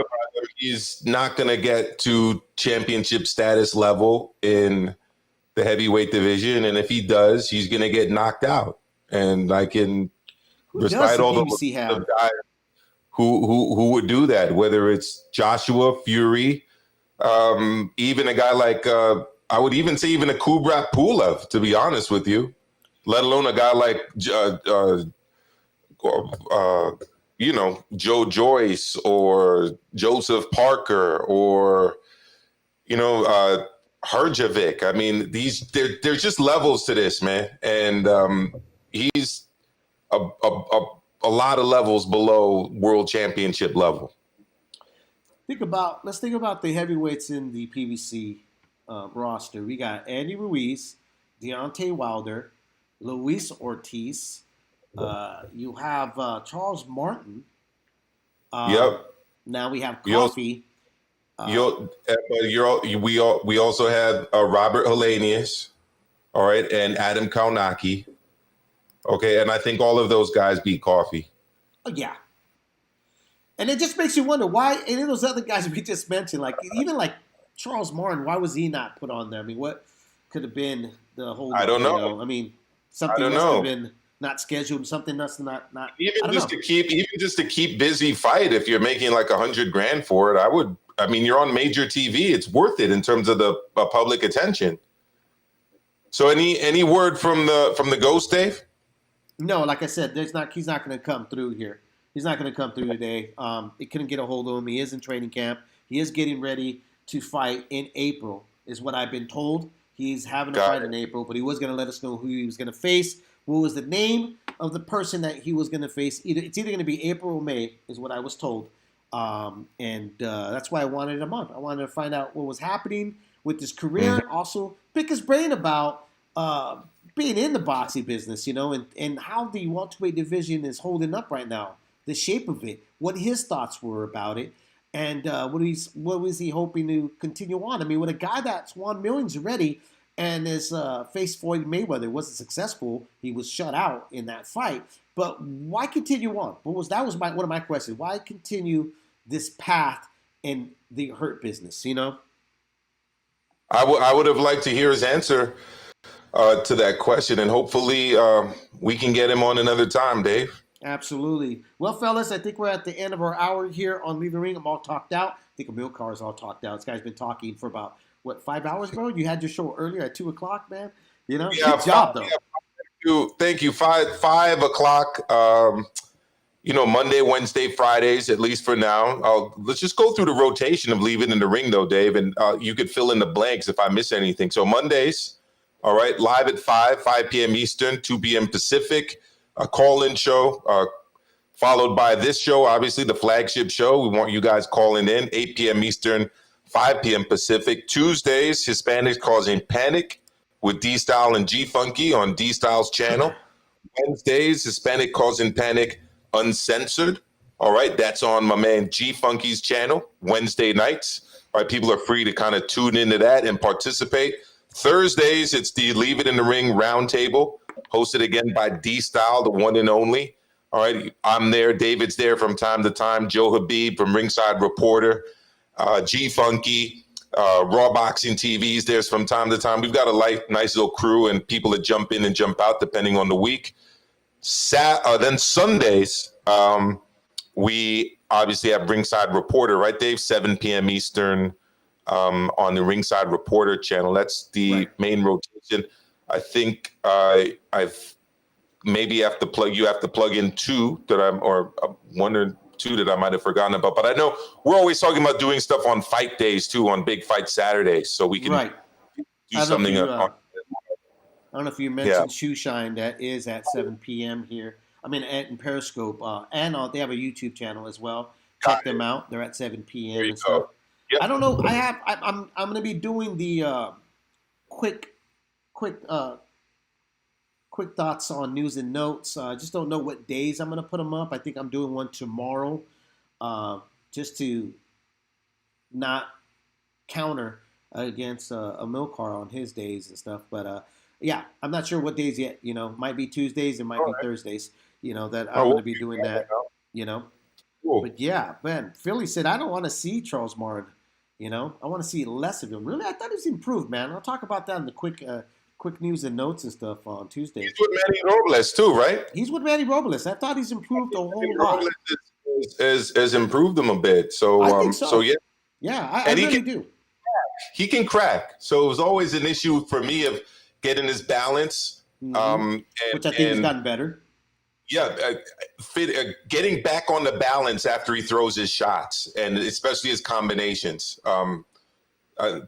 He's not going to get to championship status level in the heavyweight division, and if he does, he's going to get knocked out. And I can respect all the guys who would do that, whether it's Joshua Fury, even a guy like I would even say even a Kubrat Pulev, to be honest with you, let alone a guy like Joe Joyce or Joseph Parker or Herjavec. I mean, there's just levels to this, man, and he's a lot of levels below world championship level. Let's think about the heavyweights in the PBC roster. We got Andy Ruiz, Deontay Wilder, Luis Ortiz. You have Charles Martin. Yep. Now we have Coffee. We also have Robert Helenius, all right, and Adam Kaunaki. Okay, and I think all of those guys beat Coffee. Oh, yeah. And it just makes you wonder why any of those other guys we just mentioned, even like Charles Martin, why was he not put on there? I mean, what could have been the whole? I don't know. I mean, something must have been not scheduled. Something must not. Even just to keep busy fight. If you're making like $100,000 for it, I mean, you're on major TV. It's worth it in terms of the public attention. So any word from the Ghost, Dave? No, like I said, he's not going to come through here. He's not going to come through today. They couldn't get a hold of him. He is in training camp. He is getting ready to fight in April, is what I've been told. He's having a fight in April, but he was going to let us know who he was going to face. What was the name of the person that he was going to face? It's either going to be April or May, is what I was told. And that's why I wanted him on. I wanted to find out what was happening with his career. Mm-hmm. Also, pick his brain about being in the boxing business, and how the welterweight division is holding up right now, the shape of it, what his thoughts were about it, and what was he hoping to continue on. I mean, with a guy that's won millions already and has faced Floyd Mayweather, wasn't successful. He was shut out in that fight. But why continue on? That was one of my questions. Why continue this path in the hurt business? I would have liked to hear his answer to that question, and hopefully we can get him on another time, Dave. Absolutely. Well, fellas, I think we're at the end of our hour here on Leave the Ring. I'm all talked out. I think Amilcar is all talked out. This guy's been talking for about, 5 hours, bro? You had your show earlier at 2 o'clock, man. Good job, though. Thank you. 5 o'clock. Monday, Wednesday, Fridays, at least for now. Let's just go through the rotation of Leave It in the Ring, though, Dave, and you could fill in the blanks if I miss anything. So Mondays, all right, live at 5 p.m. Eastern, 2 p.m. Pacific, a call-in show, followed by this show, obviously the flagship show. We want you guys calling in, 8 p.m. Eastern, 5 p.m. Pacific. Tuesdays, Hispanics Causing Panic with D-Style and G-Funky on D-Style's channel. Wednesdays, Hispanic Causing Panic Uncensored. All right, that's on my man G-Funky's channel, Wednesday nights. All right, people are free to kind of tune into that and participate. Thursdays, it's the Leave It in the Ring Roundtable, hosted again by D-Style, the one and only. All right, I'm there. David's there from time to time. Joe Habib from Ringside Reporter, G-Funky, Raw Boxing TV's there's from time to time. We've got a nice little crew and people that jump in and jump out depending on the week. Then Sundays, we obviously have Ringside Reporter, right, Dave? 7 p.m. Eastern on the Ringside Reporter channel. That's the main rotation. I think maybe you have to plug in two or one or two that I might have forgotten about. But I know we're always talking about doing stuff on fight days too, on Big Fight Saturdays, so we can do something. I don't know if you mentioned Shoe Shine. That is at 7 p.m. here. I mean, in Periscope, and they have a YouTube channel as well. Check them out. They're at 7 p.m. There you and stuff. go. Yep. I don't know. I'm going to be doing the quick thoughts on news and notes. I just don't know what days I'm going to put them up. I think I'm doing one tomorrow, just to not counter against Amilcar on his days and stuff. But yeah, I'm not sure what days yet. Might be Tuesdays, it might be Thursdays. That I'm going to be doing that. Cool. But yeah, man, Philly said I don't want to see Charles Martin. I want to see less of him. Really, I thought he's improved, man. I'll talk about that in the quick news and notes and stuff on Tuesday. He's with Manny Robles too, right? He's with Manny Robles. I thought he's improved a whole lot. Has improved him a bit. So, I think so. yeah. Yeah, I really do. He can crack. So it was always an issue for me of getting his balance. Which I think has gotten better. Yeah, getting back on the balance after he throws his shots, and especially his combinations. To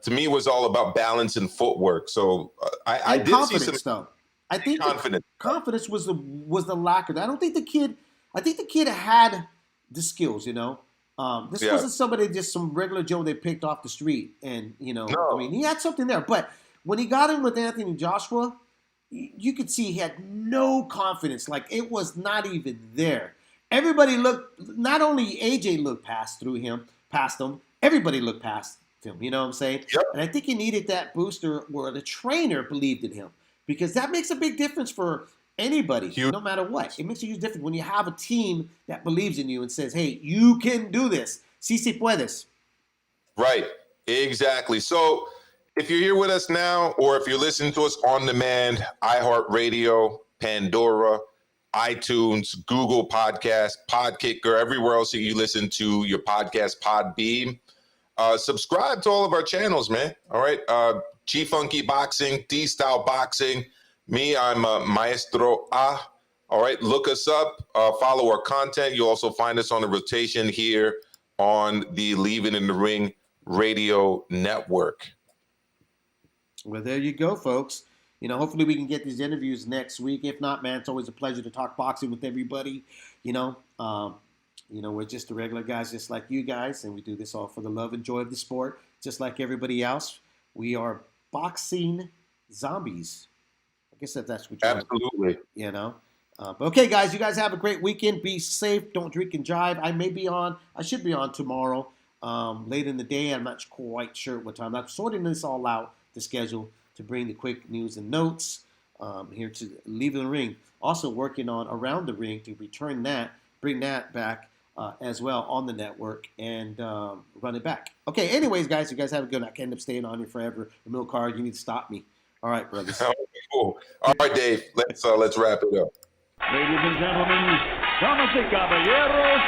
me, it was all about balance and footwork. So I did see some though. I think confidence was the lack of that. I think the kid had the skills. This wasn't somebody, just some regular Joe they picked off the street, and I mean, he had something there. But when he got in with Anthony Joshua, you could see he had no confidence. Like, it was not even there. Everybody looked. Not only AJ looked past him. Everybody looked past him. You know what I'm saying? Yep. And I think he needed that booster where the trainer believed in him, because that makes a big difference for anybody, no matter what. It makes a huge difference when you have a team that believes in you and says, "Hey, you can do this. Si puedes." Right. Exactly. So if you're here with us now, or if you're listening to us on demand, iHeartRadio, Pandora, iTunes, Google Podcasts, Podkicker, everywhere else that you listen to your podcast, Podbeam, subscribe to all of our channels, man. All right. G-Funky Boxing, D-Style Boxing. Me, I'm Maestro A. All right. Look us up. Follow our content. You'll also find us on the rotation here on the Leave It in the Ring Radio Network. Well, there you go, folks. Hopefully we can get these interviews next week. If not, man, it's always a pleasure to talk boxing with everybody. We're just the regular guys, just like you guys, and we do this all for the love and joy of the sport, just like everybody else. We are boxing zombies. I guess that's what you're Absolutely. But okay, guys, you guys have a great weekend. Be safe. Don't drink and drive. I should be on tomorrow, late in the day. I'm not quite sure what time. I'm sorting this all out, the schedule, to bring the quick news and notes here to Leave It in the Ring. Also working on Around the Ring to bring that back as well on the network and run it back. Okay, anyways, guys, you guys have a good night. I can end up staying on here forever. Amilcar, you need to stop me. All right, brothers. Cool. All right, Dave, let's wrap it up. Ladies and gentlemen, damas y caballeros,